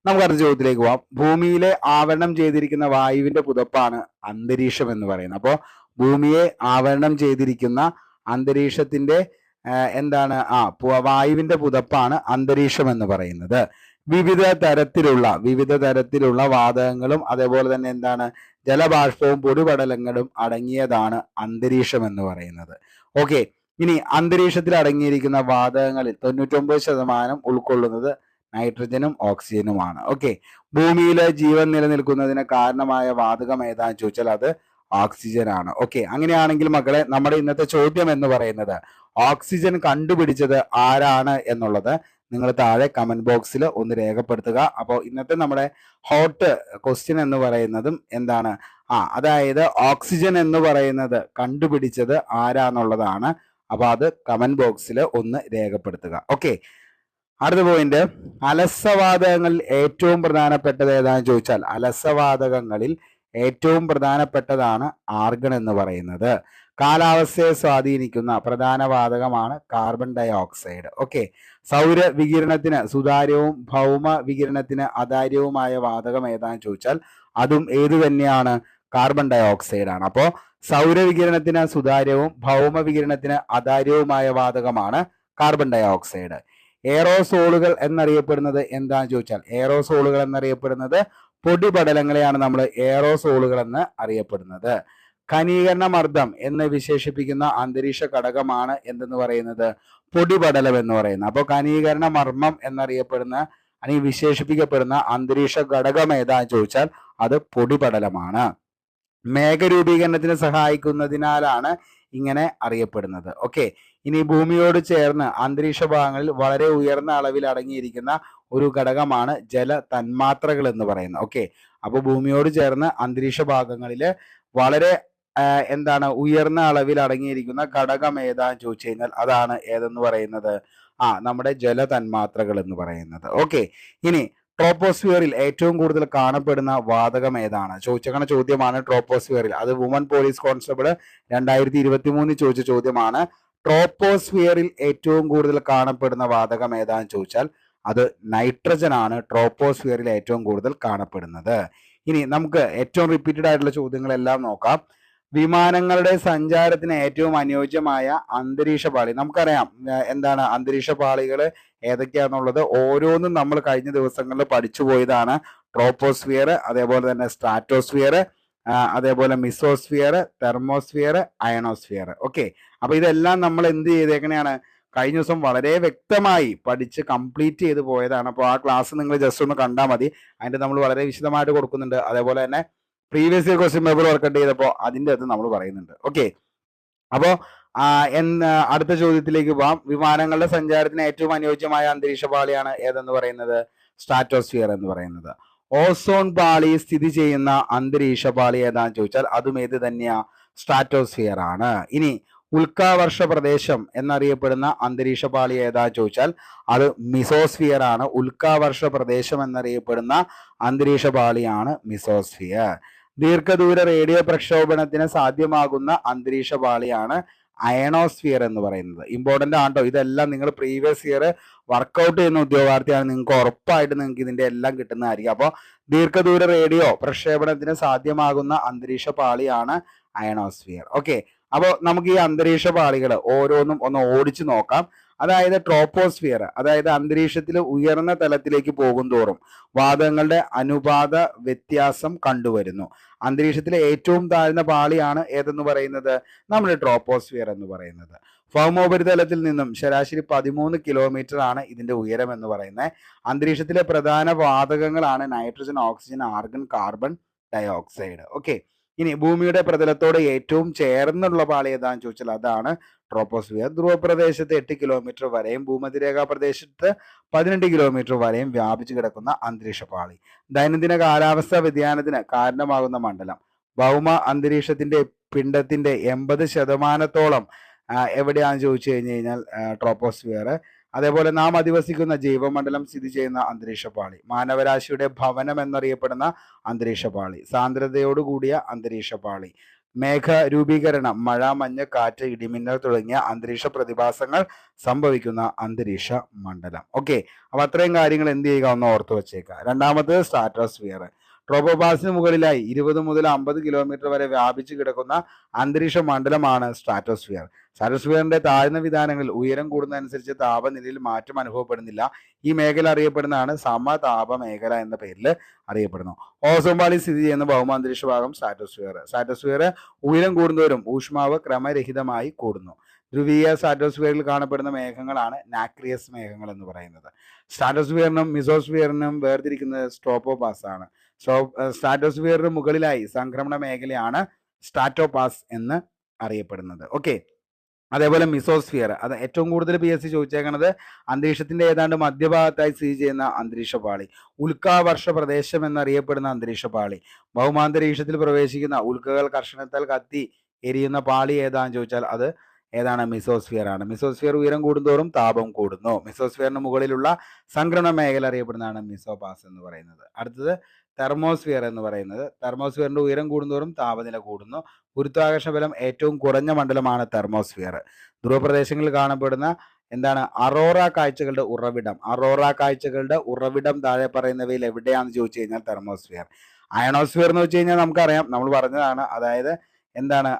നമുക്ക് അടുത്ത ചോദ്യത്തിലേക്ക് പോവാം. ഭൂമിയിലെ ആവരണം ചെയ്തിരിക്കുന്ന വായുവിന്റെ പുതപ്പാണ് അന്തരീക്ഷം എന്ന് പറയുന്നത്. അപ്പോൾ ഭൂമിയെ ആവരണം ചെയ്തിരിക്കുന്ന അന്തരീക്ഷത്തിന്റെ എന്താണ് വായുവിന്റെ പുതപ്പാണ് അന്തരീക്ഷം എന്ന് പറയുന്നത്. വിവിധ തരത്തിലുള്ള വാതകങ്ങളും അതേപോലെ തന്നെ എന്താണ് ജലബാഷ്പവും പൊടിപടലങ്ങളും അടങ്ങിയതാണ് അന്തരീക്ഷം എന്ന് പറയുന്നത്. ഓക്കെ, ഇനി അന്തരീക്ഷത്തിൽ അടങ്ങിയിരിക്കുന്ന വാതകങ്ങളിൽ 99% ഉൾക്കൊള്ളുന്നത് നൈട്രജനും ഓക്സിജനുമാണ്. ഓക്കെ, ഭൂമിയിലെ ജീവൻ നിലനിൽക്കുന്നതിന് കാരണമായ വാതകം ഏതാന്ന് ചോദിച്ചാൽ അത് ഓക്സിജൻ ആണ്. ഓക്കെ, അങ്ങനെയാണെങ്കിൽ മക്കളെ നമ്മുടെ ഇന്നത്തെ ചോദ്യം എന്ന് പറയുന്നത് ഓക്സിജൻ കണ്ടുപിടിച്ചത് ആരാണ് എന്നുള്ളത് നിങ്ങൾ താഴെ കമന്റ് ബോക്സിൽ ഒന്ന് രേഖപ്പെടുത്തുക. അപ്പോൾ ഇന്നത്തെ നമ്മുടെ ഹോട്ട് ക്വസ്റ്റ്യൻ എന്ന് പറയുന്നതും എന്താണ് അതായത് ഓക്സിജൻ എന്ന് പറയുന്നത് കണ്ടുപിടിച്ചത് ആരാന്നുള്ളതാണ്. അപ്പൊ അത് കമന്റ് ബോക്സിൽ ഒന്ന് രേഖപ്പെടുത്തുക. ഓക്കെ, അടുത്ത പോയിന്റ്, അലസവാതകങ്ങളിൽ ഏറ്റവും പ്രധാനപ്പെട്ടത് ഏതാണെന്ന് ചോദിച്ചാൽ അലസവാതകങ്ങളിൽ ഏറ്റവും പ്രധാനപ്പെട്ടതാണ് ആർഗൺ എന്ന് പറയുന്നത്. കാലാവസ്ഥയെ സ്വാധീനിക്കുന്ന പ്രധാന വാതകമാണ് കാർബൺ ഡൈ ഓക്സൈഡ്. ഓക്കെ, സൗര വികിരണത്തിന് സുതാര്യവും ഭൗമ വികിരണത്തിന് അതാര്യവുമായ വാതകം ഏതാണെന്ന് ചോദിച്ചാൽ അതും ഏത് തന്നെയാണ്? കാർബൺ ഡൈ ഓക്സൈഡ് ആണ്. അപ്പോൾ സൗര വികിരണത്തിന് സുതാര്യവും ഭൗമ വികിരണത്തിന് അതാര്യവുമായ വാതകമാണ് കാർബൺ ഡൈ ഓക്സൈഡ്. എയറോസോളുകൾ എന്നറിയപ്പെടുന്നത് എന്താണെന്ന് ചോദിച്ചാൽ എയറോസോളുകൾ എന്നറിയപ്പെടുന്നത് പൊടിപടലങ്ങളെയാണ് നമ്മൾ എയറോസോളുകൾ എന്ന് അറിയപ്പെടുന്നത്. ഘനീകരണ മർദ്ദം എന്ന് വിശേഷിപ്പിക്കുന്ന അന്തരീക്ഷ ഘടകമാണ് എന്തെന്ന് പറയുന്നത്? പൊടിപടലം എന്ന് പറയുന്നത്. അപ്പോൾ ഘനീകരണ മർമ്മം എന്നറിയപ്പെടുന്ന അല്ലെങ്കിൽ വിശേഷിപ്പിക്കപ്പെടുന്ന അന്തരീക്ഷ ഘടകം ഏതാന്ന് ചോദിച്ചാൽ അത് പൊടിപടലമാണ്. മേഘരൂപീകരണത്തിന് സഹായിക്കുന്നതിനാലാണ് ഇങ്ങനെ അറിയപ്പെടുന്നത്. ഓക്കെ, ഇനി ഭൂമിയോട് ചേർന്ന് അന്തരീക്ഷ ഭാഗങ്ങളിൽ വളരെ ഉയർന്ന അളവിൽ അടങ്ങിയിരിക്കുന്ന ഒരു ഘടകമാണ് ജല തന്മാത്രകൾ എന്ന് പറയുന്നത്. ഓക്കെ, അപ്പോൾ ഭൂമിയോട് ചേർന്ന് അന്തരീക്ഷ ഭാഗങ്ങളിൽ വളരെ ഉയർന്ന അളവിൽ അടങ്ങിയിരിക്കുന്ന ഘടകം ഏതാന്ന് ചോദിച്ചു കഴിഞ്ഞാൽ അതാണ് ഏതെന്ന് പറയുന്നത്? നമ്മുടെ ജല തന്മാത്രകൾ എന്ന് പറയുന്നത്. ഓക്കെ, ഇനി ട്രോപ്പോസ്ഫിയറിൽ ഏറ്റവും കൂടുതൽ കാണപ്പെടുന്ന വാതകം ഏതാണ്? ചോദിച്ചേക്കണ ചോദ്യമാണ് ട്രോപ്പോസ്ഫിയറിൽ. അത് വുമൺ പോലീസ് കോൺസ്റ്റബിൾ 2023 ചോദിച്ച ചോദ്യമാണ്. ട്രോപ്പോസ്ഫിയറിൽ ഏറ്റവും കൂടുതൽ കാണപ്പെടുന്ന വാതകം ഏതാന്ന് ചോദിച്ചാൽ അത് നൈട്രജൻ ആണ് ട്രോപ്പോസ്ഫിയറിൽ ഏറ്റവും കൂടുതൽ കാണപ്പെടുന്നത്. ഇനി നമുക്ക് ഏറ്റവും റിപ്പീറ്റഡ് ആയിട്ടുള്ള ചോദ്യങ്ങളെല്ലാം നോക്കാം. വിമാനങ്ങളുടെ സഞ്ചാരത്തിന് ഏറ്റവും അനുയോജ്യമായ അന്തരീക്ഷ പാളി നമുക്കറിയാം. എന്താണ് അന്തരീക്ഷ പാളികൾ ഏതൊക്കെയാണെന്നുള്ളത് ഓരോന്നും നമ്മൾ കഴിഞ്ഞ ദിവസങ്ങളിൽ പഠിച്ചു പോയതാണ്. ട്രോപ്പോസ്ഫിയർ, അതേപോലെ തന്നെ സ്ട്രാറ്റോസ്ഫിയർ, അതേപോലെ മിസോസ്ഫിയർ, തെർമോസ്ഫിയർ, അയണോസ്ഫിയർ. ഓക്കെ, അപ്പൊ ഇതെല്ലാം നമ്മൾ എന്ത് ചെയ്തേക്കണെയാണ്? കഴിഞ്ഞ ദിവസം വളരെ വ്യക്തമായി പഠിച്ച് കംപ്ലീറ്റ് ചെയ്ത് പോയതാണ്. അപ്പോൾ ആ ക്ലാസ് നിങ്ങൾ ജസ്റ്റ് ഒന്ന് കണ്ടാൽ മതി. അതിന്റെ നമ്മൾ വളരെ വിശദമായിട്ട് കൊടുക്കുന്നുണ്ട്. അതേപോലെ തന്നെ previous year question paper work out ചെയ്തപ്പോൾ അതിൻ്റെ അത് നമ്മൾ പറയുന്നുണ്ട്. ഓക്കെ, അപ്പോൾ അടുത്ത ചോദ്യത്തിലേക്ക് പോവാം. വിമാനങ്ങളുടെ സഞ്ചാരത്തിന് ഏറ്റവും അനുയോജ്യമായ അന്തരീക്ഷ പാളിയാണ് ഏതെന്ന് പറയുന്നത്? സ്ട്രാറ്റോസ്ഫിയർ എന്ന് പറയുന്നത്. ഓസോൺ പാളി സ്ഥിതി ചെയ്യുന്ന അന്തരീക്ഷ പാളി ഏതാന്ന് ചോദിച്ചാൽ അതും ഏത് തന്നെയാ? സ്ട്രാറ്റോസ്ഫിയർ ആണ്. ഇനി ഉൽക്കാവർഷ പ്രദേശം എന്നറിയപ്പെടുന്ന അന്തരീക്ഷ പാളി ഏതാ ചോദിച്ചാൽ അത് മിസോസ്ഫിയർ ആണ്. ഉൽക്കാവർഷ പ്രദേശം എന്നറിയപ്പെടുന്ന അന്തരീക്ഷ പാളിയാണ് മിസോസ്ഫിയർ. ദീർഘദൂര റേഡിയോ പ്രക്ഷോഭണത്തിന് സാധ്യമാകുന്ന അന്തരീക്ഷ പാളിയാണ് അയണോസ്ഫിയർ എന്ന് പറയുന്നത്. ഇമ്പോർട്ടന്റ് ആണോ? ഇതെല്ലാം നിങ്ങൾ പ്രീവിയസ് ഇയർ വർക്കൗട്ട് ചെയ്യുന്ന ഉദ്യോഗാർത്ഥിയാണ്, നിങ്ങൾക്ക് ഉറപ്പായിട്ട് നിങ്ങൾക്ക് ഇതിന്റെ എല്ലാം കിട്ടുന്നതായിരിക്കും. അപ്പോൾ ദീർഘദൂര റേഡിയോ പ്രക്ഷേപണത്തിന് സാധ്യമാകുന്ന അന്തരീക്ഷ പാളിയാണ് അയണോസ്ഫിയർ. ഓക്കെ, അപ്പോൾ നമുക്ക് ഈ അന്തരീക്ഷ പാളികൾ ഓരോന്നും ഒന്ന് ഓടിച്ചു നോക്കാം. അതായത് ട്രോപ്പോസ്ഫിയർ, അതായത് അന്തരീക്ഷത്തിൽ ഉയർന്ന തലത്തിലേക്ക് പോകും തോറും വാതകങ്ങളുടെ അനുപാത വ്യത്യാസം കണ്ടുവരുന്നു. അന്തരീക്ഷത്തിലെ ഏറ്റവും താഴ്ന്ന പാളിയാണ് ഏതെന്ന് പറയുന്നത്? നമ്മുടെ ട്രോപ്പോസ്ഫിയർ എന്ന് പറയുന്നത്. ഭൗമോപരിതലത്തിൽ നിന്നും ശരാശരി 13 കിലോമീറ്റർ ആണ് ഇതിന്റെ ഉയരം എന്ന് പറയുന്നത്. അന്തരീക്ഷത്തിലെ പ്രധാന വാതകങ്ങളാണ് nitrogen, oxygen, argon, carbon dioxide. Okay, ഇനി ഭൂമിയുടെ പ്രതലത്തോട് ഏറ്റവും ചേർന്നുള്ള പാളി ഏതാന്ന് ചോദിച്ചാൽ അതാണ് ട്രോപ്പോസ്ഫിയർ. ധ്രുവപ്രദേശത്ത് 8 കിലോമീറ്റർ വരെയും ഭൂമധ്യരേഖാ പ്രദേശത്ത് 18 കിലോമീറ്റർ വരെയും വ്യാപിച്ചു കിടക്കുന്ന അന്തരീക്ഷ പാളി. ദൈനംദിന കാലാവസ്ഥാ വ്യതിയാനത്തിന് കാരണമാകുന്ന മണ്ഡലം. ഭൗമ അന്തരീക്ഷത്തിന്റെ പിണ്ഡത്തിന്റെ 80% എവിടെയാണെന്ന് ചോദിച്ചു കഴിഞ്ഞാൽ ട്രോപ്പോസ്ഫിയർ. അതേപോലെ നാം അധിവസിക്കുന്ന ജൈവമണ്ഡലം സ്ഥിതി ചെയ്യുന്ന അന്തരീക്ഷപാളി. മാനവരാശിയുടെ ഭവനം എന്നറിയപ്പെടുന്ന അന്തരീക്ഷപാളി. സാന്ദ്രതയോടുകൂടിയ അന്തരീക്ഷപാളി. മേഘ രൂപീകരണം, മഴ, മഞ്ഞ്, കാറ്റ്, ഇടിമിന്നൽ തുടങ്ങിയ അന്തരീക്ഷ പ്രതിഭാസങ്ങൾ സംഭവിക്കുന്ന അന്തരീക്ഷ മണ്ഡലം. ഓക്കെ, അപ്പൊ അത്രയും കാര്യങ്ങൾ എന്ത് ചെയ്യുക, ഒന്ന് ഓർത്ത് വെച്ചേക്കുക. രണ്ടാമത് സ്ട്രാറ്റോസ്ഫിയർ. ട്രോപ്പോപാസിന് മുകളിലായി 20 മുതൽ 50 കിലോമീറ്റർ വരെ വ്യാപിച്ചു കിടക്കുന്ന അന്തരീക്ഷ മണ്ഡലമാണ് സ്ട്രാറ്റോസ്ഫിയർ. സ്ട്രാറ്റോസ്ഫിയറിന്റെ താഴ്ന്ന വിധാനങ്ങളിൽ ഉയരം കൂടുന്നതനുസരിച്ച് താപനിലയിൽ മാറ്റം അനുഭവപ്പെടുന്നില്ല. ഈ മേഖല അറിയപ്പെടുന്നതാണ് സമതാപ മേഖല എന്ന പേരിൽ അറിയപ്പെടുന്നു. ഓസോൺ പാളി സ്ഥിതി ചെയ്യുന്ന ഭൗമാന്തരീക്ഷ ഭാഗം സ്ട്രാറ്റോസ്ഫിയർ. സ്ട്രാറ്റോസ്ഫിയർ ഉയരം കൂടുന്തോറും ഊഷ്മാവ് ക്രമരഹിതമായി കൂടുന്നു. ധ്രുവീയ സ്ട്രാറ്റോസ്ഫിയറിൽ കാണപ്പെടുന്ന മേഘങ്ങളാണ് നാക്രിയസ് മേഘങ്ങൾ എന്ന് പറയുന്നത്. സ്ട്രാറ്റോസ്ഫിയറിനും മിസോസ്ഫിയറിനും വേർതിരിക്കുന്നത് സ്ട്രോപ്പോപാസ് ആണ്. സ്ട്രാറ്റോസ്ഫിയറിന് മുകളിലായി സംക്രമണ മേഖലയാണ് സ്ട്രാറ്റോപാസ് എന്ന് അറിയപ്പെടുന്നത്. ഓക്കെ, അതേപോലെ മിസോസ്ഫിയർ, അത് ഏറ്റവും കൂടുതൽ PSC ചോദിച്ചേക്കുന്നത് അന്തരീക്ഷത്തിന്റെ ഏതാണ്ട് മധ്യഭാഗത്തായി സ്ഥിതി ചെയ്യുന്ന അന്തരീക്ഷപാളി. ഉൽക്കാവർഷ പ്രദേശം എന്നറിയപ്പെടുന്ന അന്തരീക്ഷപാളി. ഭൗമാന്തരീക്ഷത്തിൽ പ്രവേശിക്കുന്ന ഉൽക്കകൾ കർഷണത്താൽ കത്തി എരിയുന്ന പാളി ഏതാന്ന് ചോദിച്ചാൽ അത് ഏതാണ്? മിസോസ്ഫിയർ ആണ്. മിസോസ്ഫിയർ ഉയരം കൂടുന്തോറും താപം കൂടുന്നു. മിസോസ്ഫിയറിന് മുകളിലുള്ള സംക്രമണ മേഖല അറിയപ്പെടുന്നതാണ് മിസോപാസ് എന്ന് പറയുന്നത്. അടുത്തത് തെർമോസ്ഫിയർ എന്ന് പറയുന്നത്. തെർമോസ്ഫിയറിന്റെ ഉയരം കൂടുന്തോറും താപനില കൂടുന്നു. ഗുരുത്വാകർഷണ ബലം ഏറ്റവും കുറഞ്ഞ മണ്ഡലമാണ് തെർമോസ്ഫിയർ. ധ്രുവപ്രദേശങ്ങളിൽ കാണപ്പെടുന്ന എന്താണ്? അറോറ കാഴ്ചകളുടെ ഉറവിടം. അറോറ കാഴ്ചകളുടെ ഉറവിടം താഴെ പറയുന്നവയിൽ എവിടെയാണെന്ന് ചോദിച്ചു കഴിഞ്ഞാൽ തെർമോസ്ഫിയർ. അയണോസ്ഫിയർ എന്ന് വെച്ച് കഴിഞ്ഞാൽ നമുക്കറിയാം, നമ്മൾ പറഞ്ഞതാണ്. അതായത് എന്താണ്?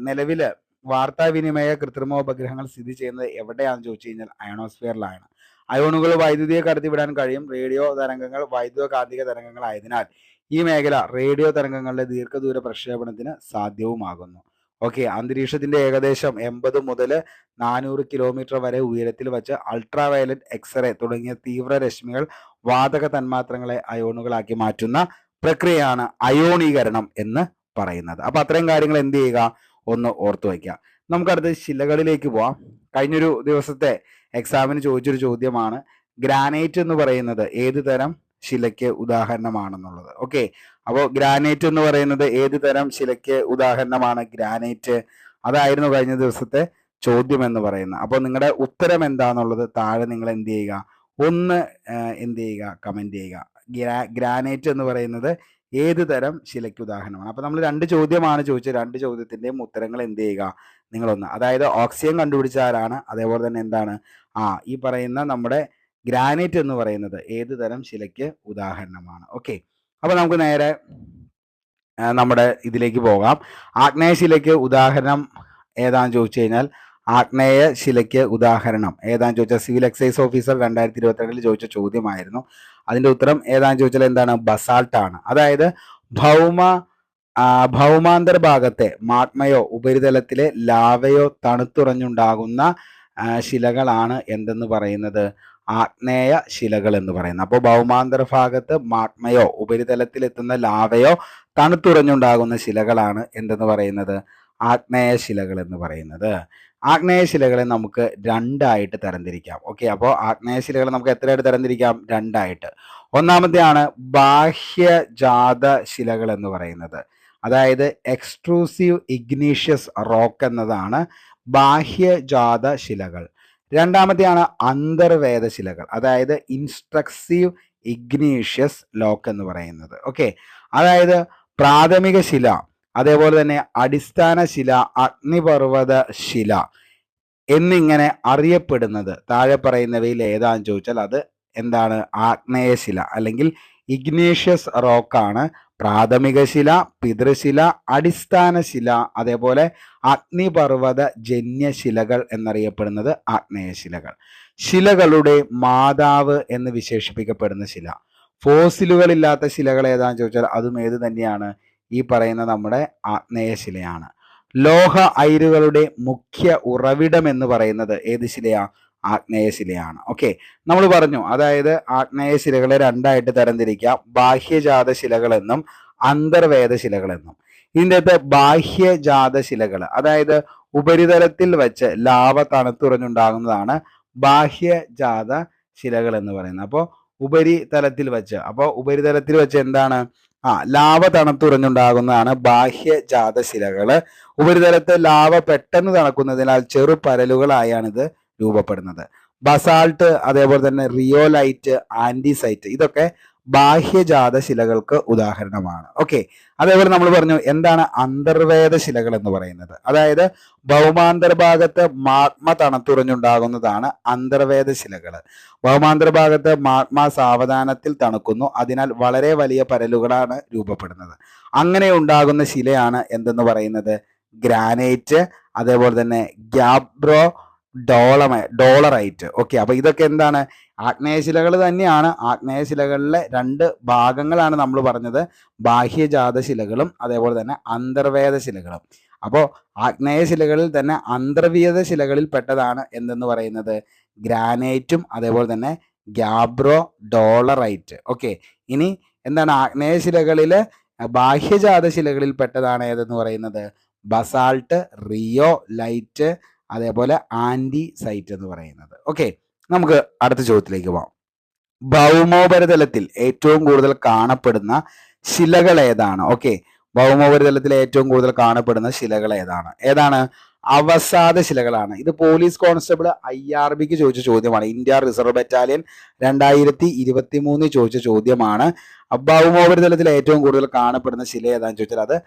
നിലവില് വാർത്താവിനിമയ കൃത്രിമോപഗ്രഹങ്ങൾ സ്ഥിതി ചെയ്യുന്നത് എവിടെയാണെന്ന് ചോദിച്ചു കഴിഞ്ഞാൽ അയണോസ്ഫിയറിലാണ്. അയോണുകൾ വൈദ്യുതിയെ കടത്തിവിടാൻ കഴിയും. റേഡിയോ തരംഗങ്ങൾ വൈദ്യുത കാന്തിക തരംഗങ്ങളായതിനാൽ ഈ മേഖല റേഡിയോ തരംഗങ്ങളുടെ ദീർഘദൂര പ്രക്ഷേപണത്തിന് സാധ്യവുമാകുന്നു. ഓക്കെ, അന്തരീക്ഷത്തിന്റെ ഏകദേശം 80 മുതൽ 400 കിലോമീറ്റർ വരെ ഉയരത്തിൽ വച്ച് അൾട്രാവയലറ്റ്, എക്സ്റേ തുടങ്ങിയ തീവ്രരശ്മികൾ വാതക തന്മാത്രങ്ങളെ അയോണുകളാക്കി മാറ്റുന്ന പ്രക്രിയയാണ് അയോണീകരണം എന്ന് പറയുന്നത്. അപ്പൊ അത്രയും കാര്യങ്ങൾ എന്ത് ചെയ്യുക, ഒന്ന് ഓർത്തു വയ്ക്കുക. നമുക്കടുത്ത് ശിലകളിലേക്ക് പോവാം. കഴിഞ്ഞൊരു ദിവസത്തെ എക്സാമിന് ചോദിച്ചൊരു ചോദ്യമാണ് ഗ്രാനൈറ്റ് എന്ന് പറയുന്നത് ഏത് തരം ശിലയ്ക്ക് ഉദാഹരണമാണെന്നുള്ളത്. ഓക്കെ, അപ്പോൾ ഗ്രാനൈറ്റ് എന്ന് പറയുന്നത് ഏത് തരം ശിലയ്ക്ക് ഉദാഹരണമാണ്? ഗ്രാനൈറ്റ്. അതായിരുന്നു കഴിഞ്ഞ ദിവസത്തെ ചോദ്യം എന്ന് പറയുന്നത്. അപ്പോൾ നിങ്ങളുടെ ഉത്തരം എന്താണെന്നുള്ളത് താഴെ നിങ്ങൾ എന്ത് ചെയ്യുക, ഒന്ന് എന്ത് ചെയ്യുക, കമന്റ് ചെയ്യുക. ഗ്രാനൈറ്റ് എന്ന് പറയുന്നത് ഏത് തരം ശിലയ്ക്ക് ഉദാഹരണമാണ്? അപ്പൊ നമ്മൾ 2 ചോദ്യമാണ് ചോദിച്ചത്. 2 ചോദ്യത്തിന്റെയും ഉത്തരങ്ങൾ എന്ത് ചെയ്യുക, നിങ്ങളൊന്ന്. അതായത് ഓക്സിജൻ കണ്ടുപിടിച്ച ആരാണ്, അതേപോലെ തന്നെ എന്താണ് ഈ പറയുന്ന നമ്മുടെ ഗ്രാനൈറ്റ് എന്ന് പറയുന്നത് ഏത് തരം ശിലയ്ക്ക് ഉദാഹരണമാണ്. ഓക്കെ, അപ്പൊ നമുക്ക് നേരെ നമ്മുടെ ഇതിലേക്ക് പോകാം. ആഗ്നേയ ശിലയ്ക്ക് ഉദാഹരണം ഏതാന്ന് ചോദിച്ചു കഴിഞ്ഞാൽ ആഗ്നേയ ശിലയ്ക്ക് ഉദാഹരണം ഏതാന്ന് ചോദിച്ചാൽ സിവിൽ എക്സൈസ് ഓഫീസർ 2022 ചോദിച്ച ചോദ്യമായിരുന്നു. അതിന്റെ ഉത്തരം ഏതാന്ന് ചോദിച്ചാൽ എന്താണ്? ബസാൾട്ട് ആണ്. അതായത് ഭൗമാന്തർ ഭാഗത്തെ മാഗ്മയോ ഉപരിതലത്തിലെ ലാവയോ തണുത്തുറഞ്ഞുണ്ടാകുന്ന ശിലകളാണ് എന്തെന്ന് പറയുന്നത്? ആഗ്നേയ ശിലകൾ എന്ന് പറയുന്നത്. അപ്പോൾ ഭൗമാന്തർ ഭാഗത്ത് മാഗ്മയോ ഉപരിതലത്തിൽ എത്തുന്ന ലാവയോ തണുത്തുറഞ്ഞുണ്ടാകുന്ന ശിലകളാണ് എന്തെന്ന് പറയുന്നത്? ആഗ്നേയ ശിലകൾ എന്ന് പറയുന്നത്. ആഗ്നേയ ശിലകളെ നമുക്ക് 2 ആയിട്ട് തരംതിരിക്കാം. ഓക്കെ, അപ്പോൾ ആഗ്നേയ ശിലകളെ നമുക്ക് എത്രയായിട്ട് തരംതിരിക്കാം? 2 ആയിട്ട്. ഒന്നാമത്തെയാണ് ബാഹ്യജാത ശിലകൾ എന്ന് പറയുന്നത്. അതായത് എക്സ്ട്രൂസീവ് ഇഗ്നീഷ്യസ് റോക്ക് എന്നതാണ് ബാഹ്യജാത ശിലകൾ. രണ്ടാമത്തെയാണ് അന്തർവേദ ശിലകൾ, അതായത് ഇൻസ്ട്രക്സീവ് ഇഗ്നീഷ്യസ് ലോക്ക് എന്ന് പറയുന്നത്. ഓക്കെ, അതായത് പ്രാഥമിക ശില, അതേപോലെ തന്നെ അടിസ്ഥാന ശില, അഗ്നിപർവ്വത ശില എന്നിങ്ങനെ അറിയപ്പെടുന്നത് താഴെ പറയുന്നവയിൽ ഏതാന്ന് ചോദിച്ചാൽ അത് എന്താണ്? ആഗ്നേയ ശില അല്ലെങ്കിൽ ഇഗ്നീഷ്യസ് റോക്കാണ്. പ്രാഥമിക ശില, പിതൃശില, അടിസ്ഥാന ശില, അതേപോലെ അഗ്നിപർവ്വത ജന്യശിലകൾ എന്നറിയപ്പെടുന്നത് ആഗ്നേയ ശിലകൾ. ശിലകളുടെ മാതാവ് എന്ന് വിശേഷിപ്പിക്കപ്പെടുന്ന ശില. ഫോസിലുകളില്ലാത്ത ശിലകൾ ഏതാന്ന് ചോദിച്ചാൽ അതും ഏത് തന്നെയാണ്? ഈ പറയുന്ന നമ്മുടെ ആഗ്നേയ ശിലയാണ്. ലോഹ അയിരുകളുടെ മുഖ്യ ഉറവിടം എന്ന് പറയുന്നത് ഏത് ശിലയാ? ആഗ്നേയ ശിലയാണ്. ഓക്കെ, നമ്മൾ പറഞ്ഞു അതായത് ആഗ്നേയ ശിലകളെ 2 ആയിട്ട് തരംതിരിക്കാം, ബാഹ്യജാത ശിലകൾ എന്നും അന്തർവേദ ശിലകൾ എന്നും. ഇതിൻ്റെ അകത്ത് ബാഹ്യജാത ശിലകൾ അതായത് ഉപരിതലത്തിൽ വെച്ച് ലാവ തണുത്തുറഞ്ഞുണ്ടാകുന്നതാണ് ബാഹ്യജാത ശിലകൾ എന്ന് പറയുന്നത്. അപ്പോൾ ഉപരിതലത്തിൽ വെച്ച് എന്താണ്? ലാവ തണുത്തുറഞ്ഞുണ്ടാകുന്നതാണ് ബാഹ്യജാത ശിലകൾ. ഉപരിതലത്തെ ലാവ പെട്ടെന്ന് തണുക്കുന്നതിനാൽ ചെറുപരലുകളായാണ് ഇത് രൂപപ്പെടുന്നത്. ബസാൾട്ട്, അതേപോലെ തന്നെ റിയോലൈറ്റ്, ആൻറ്റിസൈറ്റ് ഇതൊക്കെ ബാഹ്യജാത ശിലകൾക്ക് ഉദാഹരണമാണ്. ഓക്കെ, അതേപോലെ നമ്മൾ പറഞ്ഞു എന്താണ് അന്തർവേദ ശിലകൾ എന്ന് പറയുന്നത്. അതായത് ഭൗമാന്തർഭാഗത്ത് മാഗ്മ തണുത്തുറഞ്ഞുണ്ടാകുന്നതാണ് അന്തർവേദ ശിലകൾ. ഭൗമാന്തർഭാഗത്ത് മാഗ്മ സാവധാനത്തിൽ തണുക്കുന്നു, അതിനാൽ വളരെ വലിയ പരലുകളാണ് രൂപപ്പെടുന്നത്. അങ്ങനെ ഉണ്ടാകുന്ന ശിലയാണ് എന്തെന്ന് പറയുന്നത്? ഗ്രാനൈറ്റ്, അതേപോലെ തന്നെ ഗ്യാബ്രോ ഡോളറൈറ്റ്. ഓക്കെ, അപ്പൊ ഇതൊക്കെ എന്താണ്? ആഗ്നേയശിലകൾ തന്നെയാണ്. ആഗ്നേയശിലകളിലെ രണ്ട് ഭാഗങ്ങളാണ് നമ്മൾ പറഞ്ഞത്, ബാഹ്യജാത ശിലകളും അതേപോലെ തന്നെ അന്തർവേദ ശിലകളും. അപ്പോൾ ആഗ്നേയശിലകളിൽ തന്നെ അന്തർവേദ ശിലകളിൽ പെട്ടതാണ് എന്തെന്ന് പറയുന്നത്? ഗ്രാനൈറ്റും അതേപോലെ തന്നെ ഗ്യാബ്രോ ഡോളറൈറ്റ്. ഓക്കെ, ഇനി എന്താണ്? ആഗ്നേയശിലകളില് ബാഹ്യജാത ശിലകളിൽ പെട്ടതാണ് ഏതെന്ന് പറയുന്നത്? ബസാൾട്ട്, റിയോ ലൈറ്റ്, അതേപോലെ ആന്റി സൈറ്റ് എന്ന് പറയുന്നത്. ഓക്കെ, നമുക്ക് അടുത്ത ചോദ്യത്തിലേക്ക് പോവാം. ഭൗമോപരിതലത്തിൽ ഏറ്റവും കൂടുതൽ കാണപ്പെടുന്ന ശിലകൾ ഏതാണ്? ഓക്കെ, ഭൗമോപരിതലത്തിൽ ഏറ്റവും കൂടുതൽ കാണപ്പെടുന്ന ശിലകൾ ഏതാണ്? അവസാദ ശിലകളാണ്. ഇത് പോലീസ് കോൺസ്റ്റബിൾ IRBക്ക് ചോദിച്ച ചോദ്യമാണ്. ഇന്ത്യ റിസർവ് ബറ്റാലിയൻ 2023 ചോദിച്ച ചോദ്യമാണ്. ഭൗമോപരിതലത്തിൽ ഏറ്റവും കൂടുതൽ കാണപ്പെടുന്ന ശില ഏതാണെന്ന് ചോദിച്ചാൽ അത്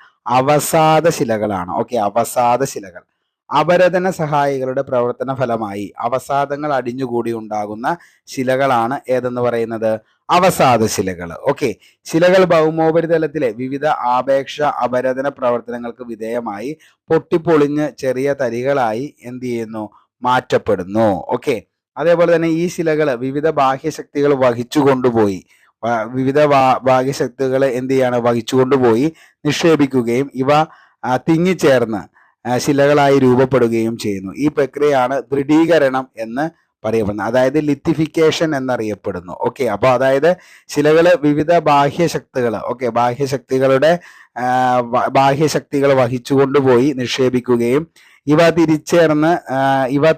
അവസാദ ശിലകളാണ്. ഓക്കെ, അവസാദ ശിലകൾ. അപരദന സഹായികളുടെ പ്രവർത്തന ഫലമായി അവസാദങ്ങൾ അടിഞ്ഞുകൂടി ഉണ്ടാകുന്ന ശിലകളാണ് ഏതെന്ന് പറയുന്നത്? അവസാദ ശിലകൾ. ഓക്കെ, ശിലകൾ ഭൗമോപരിതലത്തിലെ വിവിധ ആപേക്ഷ അപരദന പ്രവർത്തനങ്ങൾക്ക് വിധേയമായി പൊട്ടിപ്പൊളിഞ്ഞ് ചെറിയ തരികളായി എന്ത് ചെയ്യുന്നു? മാറ്റപ്പെടുന്നു. ഓക്കെ, അതേപോലെ തന്നെ ഈ ശിലകൾ വിവിധ ബാഹ്യശക്തികൾ വഹിച്ചു കൊണ്ടുപോയി എന്ത് ചെയ്യാണ്? വഹിച്ചു കൊണ്ടുപോയി നിക്ഷേപിക്കുകയും ഇവ തിങ്ങിച്ചേർന്ന് ശിലകളായി രൂപപ്പെടുകയും ചെയ്യുന്നു. ഈ പ്രക്രിയയാണ് ദൃഢീകരണം എന്ന് പറയപ്പെടുന്നത്, അതായത് ലിത്തിഫിക്കേഷൻ എന്നറിയപ്പെടുന്നു. ഓക്കെ, അപ്പോൾ അതായത് ശിലകള് വിവിധ ബാഹ്യശക്തികൾ വഹിച്ചുകൊണ്ടുപോയി നിക്ഷേപിക്കുകയും ഇവ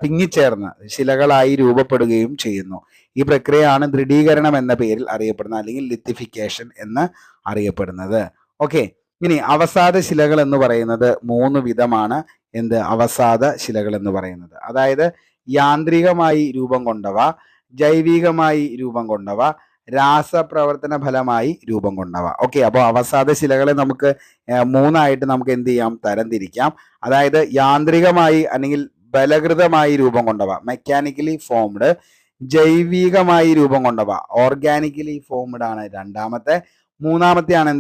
തിങ്ങിച്ചേർന്ന് ശിലകളായി രൂപപ്പെടുകയും ചെയ്യുന്നു. ഈ പ്രക്രിയയാണ് ദൃഢീകരണം എന്ന പേരിൽ അറിയപ്പെടുന്നത്, അല്ലെങ്കിൽ ലിത്തിഫിക്കേഷൻ എന്ന് അറിയപ്പെടുന്നത്. ഓക്കെ, ഇനി അവസാദ ശിലകൾ എന്ന് പറയുന്നത് 3 വിധമാണ്. അവസാദ ശിലകൾ എന്ന് പറയുന്നത്, അതായത് യാന്ത്രികമായി രൂപം കൊണ്ടവ, ജൈവികമായി രൂപം കൊണ്ടവ, രാസപ്രവർത്തന ഫലമായി രൂപം കൊണ്ടവ. ഓക്കെ, അപ്പോൾ അവസാദ ശിലകളെ നമുക്ക് 3ആയിട്ട് നമുക്ക് എന്ത് ചെയ്യാം? തരംതിരിക്കാം. അതായത് യാന്ത്രികമായി അല്ലെങ്കിൽ ബലകൃതമായി രൂപം കൊണ്ടവ, മെക്കാനിക്കലി ഫോംഡ്. ജൈവികമായി രൂപം കൊണ്ടവ, ഓർഗാനിക്കലി ഫോംഡ് ആണ് രണ്ടാമത്തെ. മൂന്നാമത്തെയാണ്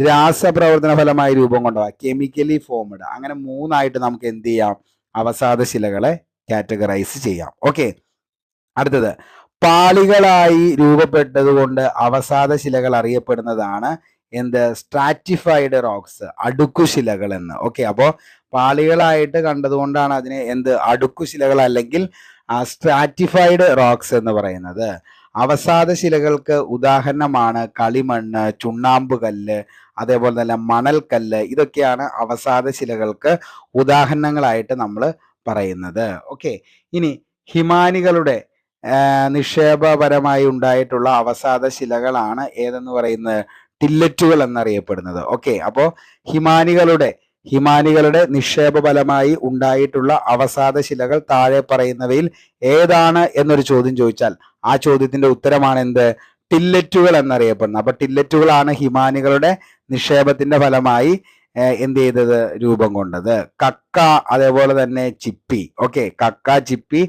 രാസപ്രവർത്തന ഫലമായി രൂപം കൊണ്ടവ, കെമിക്കലി ഫോംഡ്. അങ്ങനെ 3ആയിട്ട് നമുക്ക് എന്ത് ചെയ്യാം? അവസാദ ശിലകളെ കാറ്റഗറൈസ് ചെയ്യാം. ഓക്കെ, അടുത്തത് പാളികളായി രൂപപ്പെട്ടതുകൊണ്ട് അവസാദ ശിലകൾ അറിയപ്പെടുന്നതാണ് സ്ട്രാറ്റിഫൈഡ് റോക്സ്, അടുക്കുശിലകൾ എന്ന്. ഓക്കെ, അപ്പോൾ പാളികളായിട്ട് കണ്ടതുകൊണ്ടാണ് അതിനെ അടുക്കുശിലകൾ അല്ലെങ്കിൽ സ്ട്രാറ്റിഫൈഡ് റോക്സ് എന്ന് പറയുന്നത്. അവസാദ ശിലകൾക്ക് ഉദാഹരണമാണ് കളിമണ്ണ്, ചുണ്ണാമ്പുകല്ല്, അതേപോലെ തന്നെ മണൽക്കല്ല്. ഇതൊക്കെയാണ് അവസാദ ശിലകൾക്ക് ഉദാഹരണങ്ങളായിട്ട് നമ്മൾ പറയുന്നത്. ഓക്കെ, ഇനി ഹിമാനികളുടെ നിക്ഷേപപരമായി ഉണ്ടായിട്ടുള്ള അവസാദ ശിലകളാണ് ഏതെന്ന് പറയുന്നത്? ടില്ലറ്റുകൾ എന്നറിയപ്പെടുന്നത്. ഓക്കെ, അപ്പോൾ ഹിമാനികളുടെ നിക്ഷേപഫലമായി ഉണ്ടായിട്ടുള്ള അവസാദ ശിലകൾ താഴെ പറയുന്നവയിൽ ഏതാണ് എന്നൊരു ചോദ്യം ചോദിച്ചാൽ ആ ചോദ്യത്തിന്റെ ഉത്തരമാണ് ടില്ലറ്റുകൾ എന്നറിയപ്പെടുന്നത്. അപ്പൊ ടില്ലറ്റുകളാണ് ഹിമാനികളുടെ നിക്ഷേപത്തിന്റെ ഫലമായി രൂപം കൊണ്ടത്. കക്ക, അതേപോലെ തന്നെ ചിപ്പി. ഓക്കെ, കക്ക, ചിപ്പി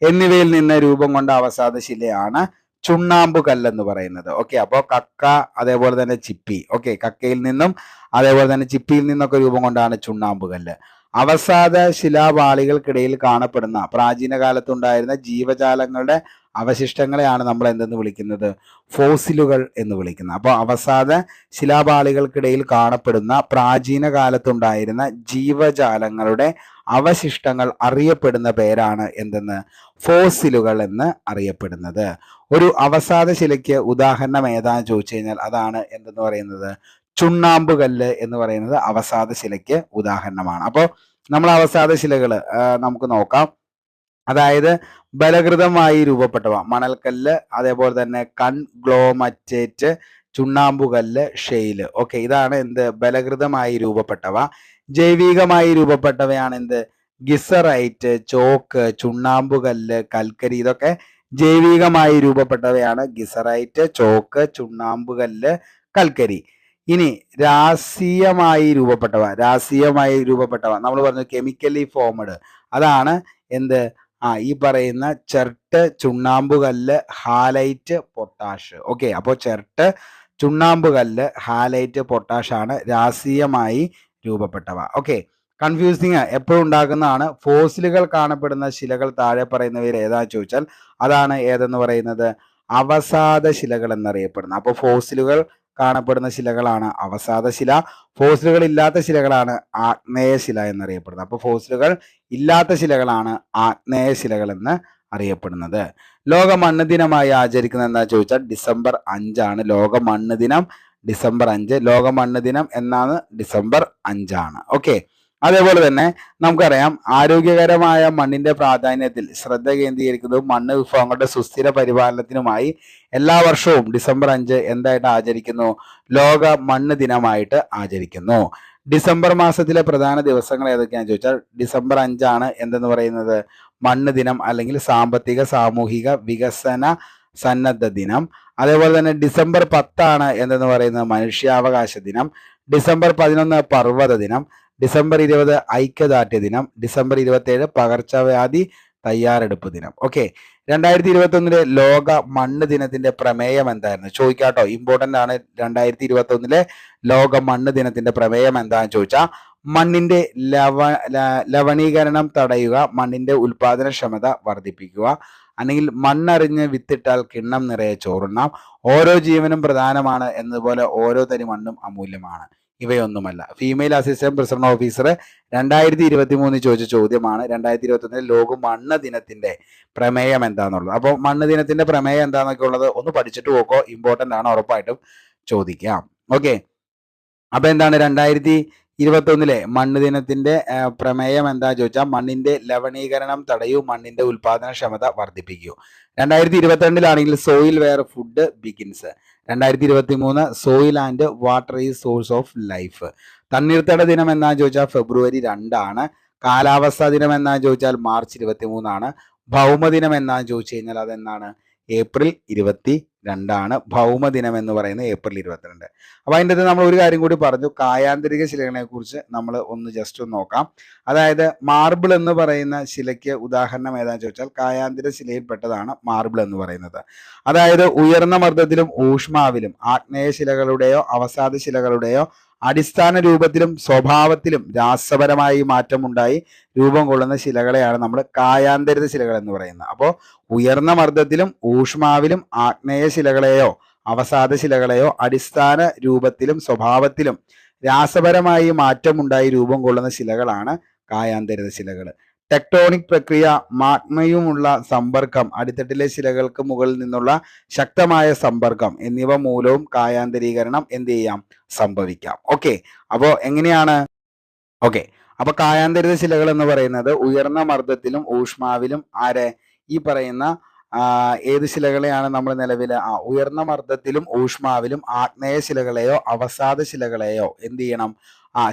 എന്നിവയിൽ നിന്ന് രൂപം കൊണ്ട അവസാദ ശിലയാണ് ചുണ്ണാമ്പു കല്ലെന്ന് പറയുന്നത്. ഓക്കെ, അപ്പോൾ കക്ക, അതേപോലെ തന്നെ ചിപ്പി. ഓക്കെ, കക്കയിൽ നിന്നും അതേപോലെ തന്നെ ചിപ്പിയിൽ നിന്നൊക്കെ രൂപം കൊണ്ടാണ് ചുണ്ണാമ്പു കല്ല്. അവസാദ ശിലാപാളികൾക്കിടയിൽ കാണപ്പെടുന്ന പ്രാചീന കാലത്തുണ്ടായിരുന്ന ജീവജാലങ്ങളുടെ അവശിഷ്ടങ്ങളെയാണ് നമ്മൾ എന്തെന്ന് വിളിക്കുന്നത്? ഫോസിലുകൾ എന്ന് വിളിക്കുന്നത്. അപ്പോൾ അവസാദ ശിലാപാളികൾക്കിടയിൽ കാണപ്പെടുന്ന പ്രാചീന കാലത്തുണ്ടായിരുന്ന ജീവജാലങ്ങളുടെ അവശിഷ്ടങ്ങൾ അറിയപ്പെടുന്ന പേരാണ് ഫോസിലുകൾ എന്ന് അറിയപ്പെടുന്നത്. ഒരു അവസാദ ശിലയ്ക്ക് ഉദാഹരണം ഏതാന്ന് ചോദിച്ചു കഴിഞ്ഞാൽ അതാണ് എന്തെന്ന് പറയുന്നത്? ചുണ്ണാമ്പ് കല്ല് എന്ന് പറയുന്നത് അവസാദ ശിലയ്ക്ക് ഉദാഹരണമാണ്. അപ്പോൾ നമ്മൾ അവസാദ ശിലകൾ നമുക്ക് നോക്കാം. അതായത് ബലകൃതമായി രൂപപ്പെട്ടവ മണൽക്കല്ല്, അതേപോലെ തന്നെ കൺഗ്ലോമറ്റേറ്റ്, ചുണ്ണാമ്പുകല്ല്, ഷെയില്. ഓക്കെ, ഇതാണ് ബലകൃതമായി രൂപപ്പെട്ടവ. ജൈവികമായി രൂപപ്പെട്ടവയാണ് ഗിസറൈറ്റ്, ചോക്ക്, ചുണ്ണാമ്പുകല്ല്, കൽക്കരി. ഇതൊക്കെ ജൈവികമായി രൂപപ്പെട്ടവയാണ് ഗിസറൈറ്റ്, ചോക്ക്, ചുണ്ണാമ്പുകല്ല്, കൽക്കരി. ഇനി രാശീയമായി രൂപപ്പെട്ടവ നമ്മൾ പറഞ്ഞു കെമിക്കലി ഫോംഡ്, അതാണ് എന്ത് ഈ പറയുന്ന ചെർട്ട്, ചുണ്ണാമ്പുകല്ല്, ഹാലൈറ്റ്, പൊട്ടാഷ്. ഓക്കെ, അപ്പോൾ ചെർട്ട്, ചുണ്ണാമ്പുകല്ല്, ഹാലൈറ്റ്, പൊട്ടാഷ് ആണ് രാശീയമായി രൂപപ്പെട്ടവ. ഓക്കെ, കൺഫ്യൂസിങ് എപ്പോഴും ഉണ്ടാക്കുന്നതാണ്. ഫോസിലുകൾ കാണപ്പെടുന്ന ശിലകൾ താഴെ പറയുന്നവയിൽ ഏതാന്ന് ചോദിച്ചാൽ അതാണ് ഏതെന്ന് പറയുന്നത് അവസാദ ശിലകൾ എന്നറിയപ്പെടുന്നത്. അപ്പോൾ ഫോസിലുകൾ കാണപ്പെടുന്ന ശിലകളാണ് അവസാദ ശില, ഫോസിലുകൾ ഇല്ലാത്ത ശിലകളാണ് ആഗ്നേയ ശില എന്നറിയപ്പെടുന്നത്. അപ്പോൾ ഫോസിലുകൾ ഇല്ലാത്ത ശിലകളാണ് ആഗ്നേയ ശിലകൾ എന്ന് അറിയപ്പെടുന്നത്. ലോക മണ്ണ് ദിനമായി ആചരിക്കുന്നത് എന്താ ചോദിച്ചാൽ ഡിസംബർ 5 ലോക മണ്ണ് ദിനം. ഡിസംബർ 5 ലോക മണ്ണ് ദിനം എന്നാണ് ഡിസംബർ 5. ഓക്കെ, അതേപോലെ തന്നെ നമുക്കറിയാം ആരോഗ്യകരമായ മണ്ണിന്റെ പ്രാധാന്യത്തിൽ ശ്രദ്ധ കേന്ദ്രീകരിക്കുന്നതും മണ്ണ് വിഭവങ്ങളുടെ സുസ്ഥിര പരിപാലനത്തിനുമായി എല്ലാ വർഷവും ഡിസംബർ 5 എന്തായിട്ട് ആചരിക്കുന്നു? ലോക മണ്ണ് ദിനമായിട്ട് ആചരിക്കുന്നു. ഡിസംബർ മാസത്തിലെ പ്രധാന ദിവസങ്ങൾ ഏതൊക്കെയാണെന്ന് ചോദിച്ചാൽ ഡിസംബർ 5 എന്തെന്ന് പറയുന്നത് മണ്ണ് ദിനം അല്ലെങ്കിൽ സാമ്പത്തിക സാമൂഹിക വികസന സന്നദ്ധ ദിനം. അതേപോലെ തന്നെ ഡിസംബർ 10 എന്തെന്ന് പറയുന്നത് മനുഷ്യാവകാശ ദിനം. ഡിസംബർ 11 പർവ്വത ദിനം. ഡിസംബർ 20 ഐക്യദാർഢ്യ ദിനം. ഡിസംബർ 27 പകർച്ചവ്യാധി തയ്യാറെടുപ്പ് ദിനം. ഓക്കെ, 2021 ലോക മണ്ണ് ദിനത്തിന്റെ പ്രമേയം എന്തായിരുന്നു ചോദിക്കാട്ടോ, ഇമ്പോർട്ടന്റ് ആണ്. 2021 ലോക മണ്ണ് ദിനത്തിന്റെ പ്രമേയം എന്താണെന്ന് ചോദിച്ചാൽ മണ്ണിന്റെ ലവണീകരണം തടയുക, മണ്ണിന്റെ ഉൽപാദനക്ഷമത വർദ്ധിപ്പിക്കുക, അല്ലെങ്കിൽ മണ്ണറിഞ്ഞ് വിത്തിട്ടാൽ കിണ്ണം നിറയെ ചോറുണ്ണാം, ഓരോ ജീവനും പ്രധാനമാണ് എന്നതുപോലെ ഓരോ തരി മണ്ണും അമൂല്യമാണ്. ഇവയൊന്നുമല്ല. ഫീമെയിൽ അസിസ്റ്റന്റ് പ്രസിഡന്റ് ഓഫീസർ 2023 ചോദിച്ച ചോദ്യമാണ്. 2021 ലോക മണ്ണ് ദിനത്തിന്റെ പ്രമേയം എന്താണെന്നുള്ളത്. അപ്പോൾ മണ്ണ് ദിനത്തിന്റെ പ്രമേയം എന്താണെന്നൊക്കെ ഉള്ളത് ഒന്ന് പഠിച്ചിട്ട് പോക്കോ, ഇമ്പോർട്ടന്റ് ആണ്, ഉറപ്പായിട്ടും ചോദിക്കാം. ഓക്കെ, അപ്പൊ എന്താണ് 2021 മണ്ണ് ദിനത്തിന്റെ പ്രമേയം എന്താ ചോദിച്ചാൽ മണ്ണിന്റെ ലവണീകരണം തടയൂ, മണ്ണിന്റെ ഉൽപാദനക്ഷമത വർദ്ധിപ്പിക്കൂ. 2022 soil where food begins. 2023 soil and water is source of life. തണ്ണീർത്തട ദിനം എന്നാന്ന് ചോദിച്ചാൽ ഫെബ്രുവരി 2. കാലാവസ്ഥാ ദിനം എന്നാന്ന് ചോദിച്ചാൽ മാർച്ച് 23. ഭൗമദിനം എന്നാന്ന് ചോദിച്ചു കഴിഞ്ഞാൽ അതെന്താണ്? ഏപ്രിൽ 22. ഭൗമദിനം എന്ന് പറയുന്നത് ഏപ്രിൽ 22. അപ്പൊ അതിൻ്റെ നമ്മൾ ഒരു കാര്യം കൂടി പറഞ്ഞു, കായാന്തരിക ശിലകളെ കുറിച്ച് നമ്മൾ ഒന്ന് ജസ്റ്റ് ഒന്ന് നോക്കാം. അതായത് മാർബിൾ എന്ന് പറയുന്ന ശിലയ്ക്ക് ഉദാഹരണം ഏതാണെന്ന് ചോദിച്ചാൽ കായാന്തര ശിലയിൽപ്പെട്ടതാണ് മാർബിൾ എന്ന് പറയുന്നത്. അതായത് ഉയർന്ന മർദ്ദത്തിലും ഊഷ്മാവിലും ആഗ്നേയ ശിലകളുടെയോ അവസാദ ശിലകളുടെയോ അടിസ്ഥാന രൂപത്തിലും സ്വഭാവത്തിലും രാസപരമായി മാറ്റമുണ്ടായി രൂപം കൊള്ളുന്ന ശിലകളെയാണ് നമ്മൾ കായാന്തരിത ശിലകൾ എന്ന് പറയുന്നത്. അപ്പോൾ ഉയർന്ന മർദ്ദത്തിലും ഊഷ്മാവിലും ആഗ്നേയ ശിലകളെയോ അവസാദ ശിലകളെയോ അടിസ്ഥാന രൂപത്തിലും സ്വഭാവത്തിലും രാസപരമായി മാറ്റമുണ്ടായി രൂപം കൊള്ളുന്ന ശിലകളാണ് കായാന്തരിത ശിലകൾ. ടെക്ടോണിക് പ്രക്രിയ, മാഗ്മയുമുള്ള സമ്പർക്കം, അടിത്തട്ടിലെ ശിലകൾക്ക് മുകളിൽ നിന്നുള്ള ശക്തമായ സമ്പർക്കം എന്നിവ മൂലവും കായാന്തരീകരണം എന്ത് ചെയ്യാം? സംഭവിക്കാം. ഓക്കെ, അപ്പോൾ എങ്ങനെയാണ്? ഓക്കെ, അപ്പൊ കായാന്തരിത ശിലകൾ എന്ന് പറയുന്നത് ഉയർന്ന മർദ്ദത്തിലും ഊഷ്മാവിലും ഈ പറയുന്ന ഏത് ശിലകളെയാണ് നമ്മൾ നിലവിൽ ഉയർന്ന മർദ്ദത്തിലും ഊഷ്മാവിലും ആഗ്നേയ ശിലകളെയോ അവസാദ ശിലകളെയോ എന്ത് ചെയ്യണം?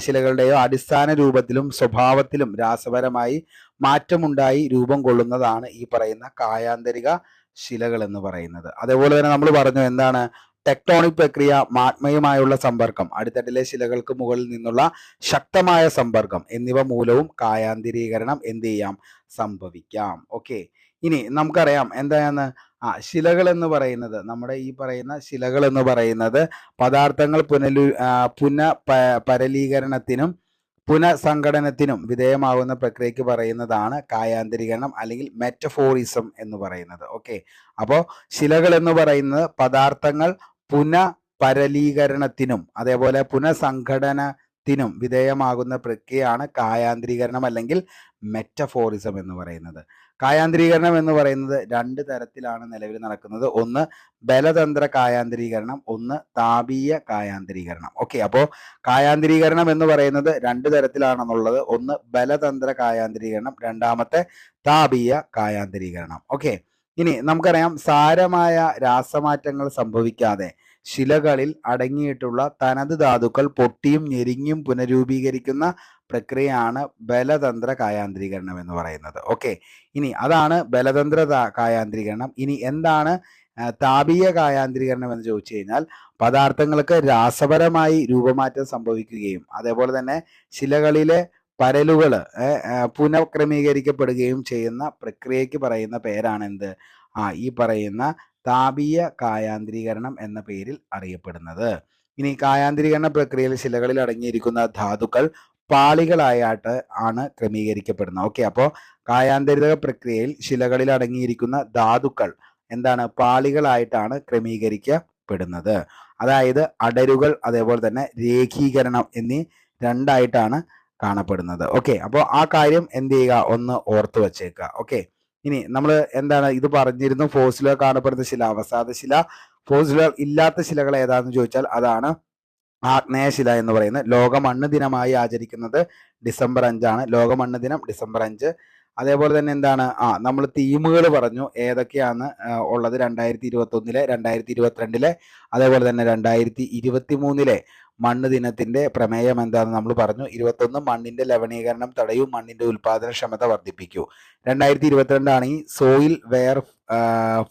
ശിലകളുടെയോ അടിസ്ഥാന രൂപത്തിലും സ്വഭാവത്തിലും രാസപരമായി മാറ്റമുണ്ടായി രൂപം കൊള്ളുന്നതാണ് ഈ പറയുന്ന കായാന്തരിക ശിലകൾ എന്ന് പറയുന്നത്. അതേപോലെ തന്നെ നമ്മൾ പറഞ്ഞു എന്താണ്? ടെക്ടോണിക് പ്രക്രിയ, മാഗ്മയുമായുള്ള സമ്പർക്കം, അടിത്തട്ടിലെ ശിലകൾക്ക് മുകളിൽ നിന്നുള്ള ശക്തമായ സമ്പർക്കം എന്നിവ മൂലവും കായാന്തരീകരണം എന്ത് ചെയ്യാം? സംഭവിക്കാം. ഓക്കെ, ഇനി നമുക്കറിയാം എന്താണ് ശിലകൾ എന്ന് പറയുന്നത്. നമ്മുടെ ഈ പറയുന്ന ശിലകൾ എന്ന് പറയുന്നത് പദാർത്ഥങ്ങൾ പരലീകരണത്തിനും പുനഃസംഘടനത്തിനും വിധേയമാകുന്ന പ്രക്രിയക്ക് പറയുന്നതാണ് കായാന്തരീകരണം അല്ലെങ്കിൽ മെറ്റഫോറിസം എന്ന് പറയുന്നത്. ഓക്കെ, അപ്പോൾ ശിലകൾ എന്ന് പറയുന്നത് പദാർത്ഥങ്ങൾ പരലീകരണത്തിനും അതേപോലെ പുനഃസംഘടനത്തിനും വിധേയമാകുന്ന പ്രക്രിയയാണ് കായാന്തരീകരണം അല്ലെങ്കിൽ മെറ്റഫോറിസം എന്ന് പറയുന്നത്. കായാന്തരീകരണം എന്ന് പറയുന്നത് 2 തരത്തിലാണ് നിലവിൽ നടക്കുന്നത്. ഒന്ന് ബലതന്ത്ര കായാന്തരീകരണം, ഒന്ന് താപീയ കായാന്തരീകരണം. ഓക്കെ, അപ്പോൾ കായാന്തരീകരണം എന്ന് പറയുന്നത് 2 തരത്തിലാണെന്നുള്ളത്. ഒന്ന് ബലതന്ത്ര കായാന്തരീകരണം, രണ്ടാമത്തെ താപീയ കായാന്തരീകരണം. ഓക്കെ, ഇനി നമുക്കറിയാം സാരമായ രാസമാറ്റങ്ങൾ സംഭവിക്കാതെ ശിലകളിൽ അടങ്ങിയിട്ടുള്ള തനത് ധാതുക്കൾ പൊട്ടിയും ഞെരിഞ്ഞും പുനരൂപീകരിക്കുന്ന പ്രക്രിയയാണ് ബലതന്ത്ര കായാന്തരീകരണം എന്ന് പറയുന്നത്. ഓക്കെ, ഇനി അതാണ് ബലതന്ത്ര കായാന്തരീകരണം. ഇനി എന്താണ് താപീയ കായാന്തരീകരണം എന്ന് ചോദിച്ചു കഴിഞ്ഞാൽ പദാർത്ഥങ്ങൾക്ക് രാസപരമായി രൂപമാറ്റം സംഭവിക്കുകയും അതേപോലെ തന്നെ ശിലകളിലെ പരലുകൾ പുനഃക്രമീകരിക്കപ്പെടുകയും ചെയ്യുന്ന പ്രക്രിയയ്ക്ക് പറയുന്ന പേരാണ് എന്ത്? ഈ പറയുന്ന താപീയ കായാന്തരീകരണം എന്ന പേരിൽ അറിയപ്പെടുന്നത്. ഇനി കായാന്തരീകരണ പ്രക്രിയയിൽ ശിലകളിൽ അടങ്ങിയിരിക്കുന്ന ധാതുക്കൾ പാളികളായിട്ട് ആണ് ക്രമീകരിക്കപ്പെടുന്നത്. ഓക്കെ, അപ്പോൾ കായാന്തരിക പ്രക്രിയയിൽ ശിലകളിൽ അടങ്ങിയിരിക്കുന്ന ധാതുക്കൾ എന്താണ്? പാളികളായിട്ടാണ് ക്രമീകരിക്കപ്പെടുന്നത്. അതായത് അടരുകൾ അതേപോലെ തന്നെ രേഖീകരണം എന്നീ രണ്ടായിട്ടാണ് കാണപ്പെടുന്നത്. ഓക്കെ, അപ്പോൾ ആ കാര്യം എന്ത് ചെയ്യുക? ഒന്ന് ഓർത്തു വച്ചേക്കുക. ഓക്കെ, ഇനി നമ്മൾ എന്താണ് ഇത് പറഞ്ഞിരുന്നു? ഫോസിലുകൾ കാണപ്പെടുന്ന ശില, അവസാദ ശില. ഫോസിലുകൾ ഇല്ലാത്ത ശിലകൾ ഏതാണെന്ന് ചോദിച്ചാൽ അതാണ് ആഗ്നേയശില എന്ന് പറയുന്നത്. ലോക മണ്ണ് ദിനമായി ആചരിക്കുന്നത് ഡിസംബർ 5 ലോക മണ്ണ് ദിനം ഡിസംബർ 5. അതേപോലെ തന്നെ എന്താണ് നമ്മൾ തീമുകൾ പറഞ്ഞു ഏതൊക്കെയാണ് ഉള്ളത് 2021, 2022, അതേപോലെ തന്നെ 2023 മണ്ണ് ദിനത്തിന്റെ പ്രമേയം എന്താണെന്ന് നമ്മൾ പറഞ്ഞു. 21 മണ്ണിന്റെ ലവണീകരണം തടയൂ, മണ്ണിന്റെ ഉൽപാദനക്ഷമത വർദ്ധിപ്പിക്കൂ. 2022 ആണെങ്കിൽ soil where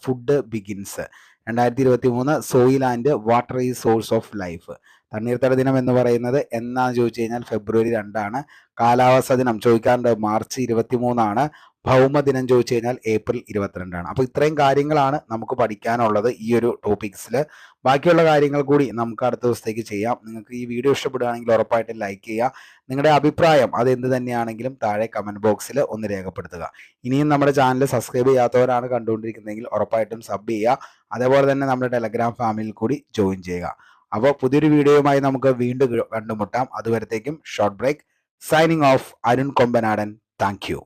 food begins. 2023 soil and water is source of life. തണ്ണീർത്തട ദിനം എന്ന് പറയുന്നത് എന്നാന്ന് ചോദിച്ചു കഴിഞ്ഞാൽ ഫെബ്രുവരി 2. കാലാവസ്ഥ ദിനം ചോദിക്കാറുണ്ട്, മാർച്ച് 23. ഭൗമദിനം ചോദിച്ചു കഴിഞ്ഞാൽ ഏപ്രിൽ 22. അപ്പോൾ ഇത്രയും കാര്യങ്ങളാണ് നമുക്ക് പഠിക്കാനുള്ളത് ഈ ഒരു ടോപ്പിക്സിൽ. ബാക്കിയുള്ള കാര്യങ്ങൾ കൂടി നമുക്ക് അടുത്ത ദിവസത്തേക്ക് ചെയ്യാം. നിങ്ങൾക്ക് ഈ വീഡിയോ ഇഷ്ടപ്പെടുകയാണെങ്കിൽ ഉറപ്പായിട്ടും ലൈക്ക് ചെയ്യുക. നിങ്ങളുടെ അഭിപ്രായം അത് എന്ത് തന്നെയാണെങ്കിലും താഴെ കമൻറ്റ് ബോക്സിൽ ഒന്ന് രേഖപ്പെടുത്തുക. ഇനിയും നമ്മുടെ ചാനൽ സബ്സ്ക്രൈബ് ചെയ്യാത്തവരാണ് കണ്ടുകൊണ്ടിരിക്കുന്നതെങ്കിൽ ഉറപ്പായിട്ടും സബ് ചെയ്യുക. അതേപോലെ തന്നെ നമ്മുടെ ടെലഗ്രാം ഫാമിലിയിൽ കൂടി ജോയിൻ ചെയ്യുക. അപ്പോൾ പുതിയൊരു വീഡിയോയുമായി നമുക്ക് വീണ്ടും കണ്ടുമുട്ടാം. അതുവരത്തേക്കും short break. Signing off, Arun Kombanadan. Thank U.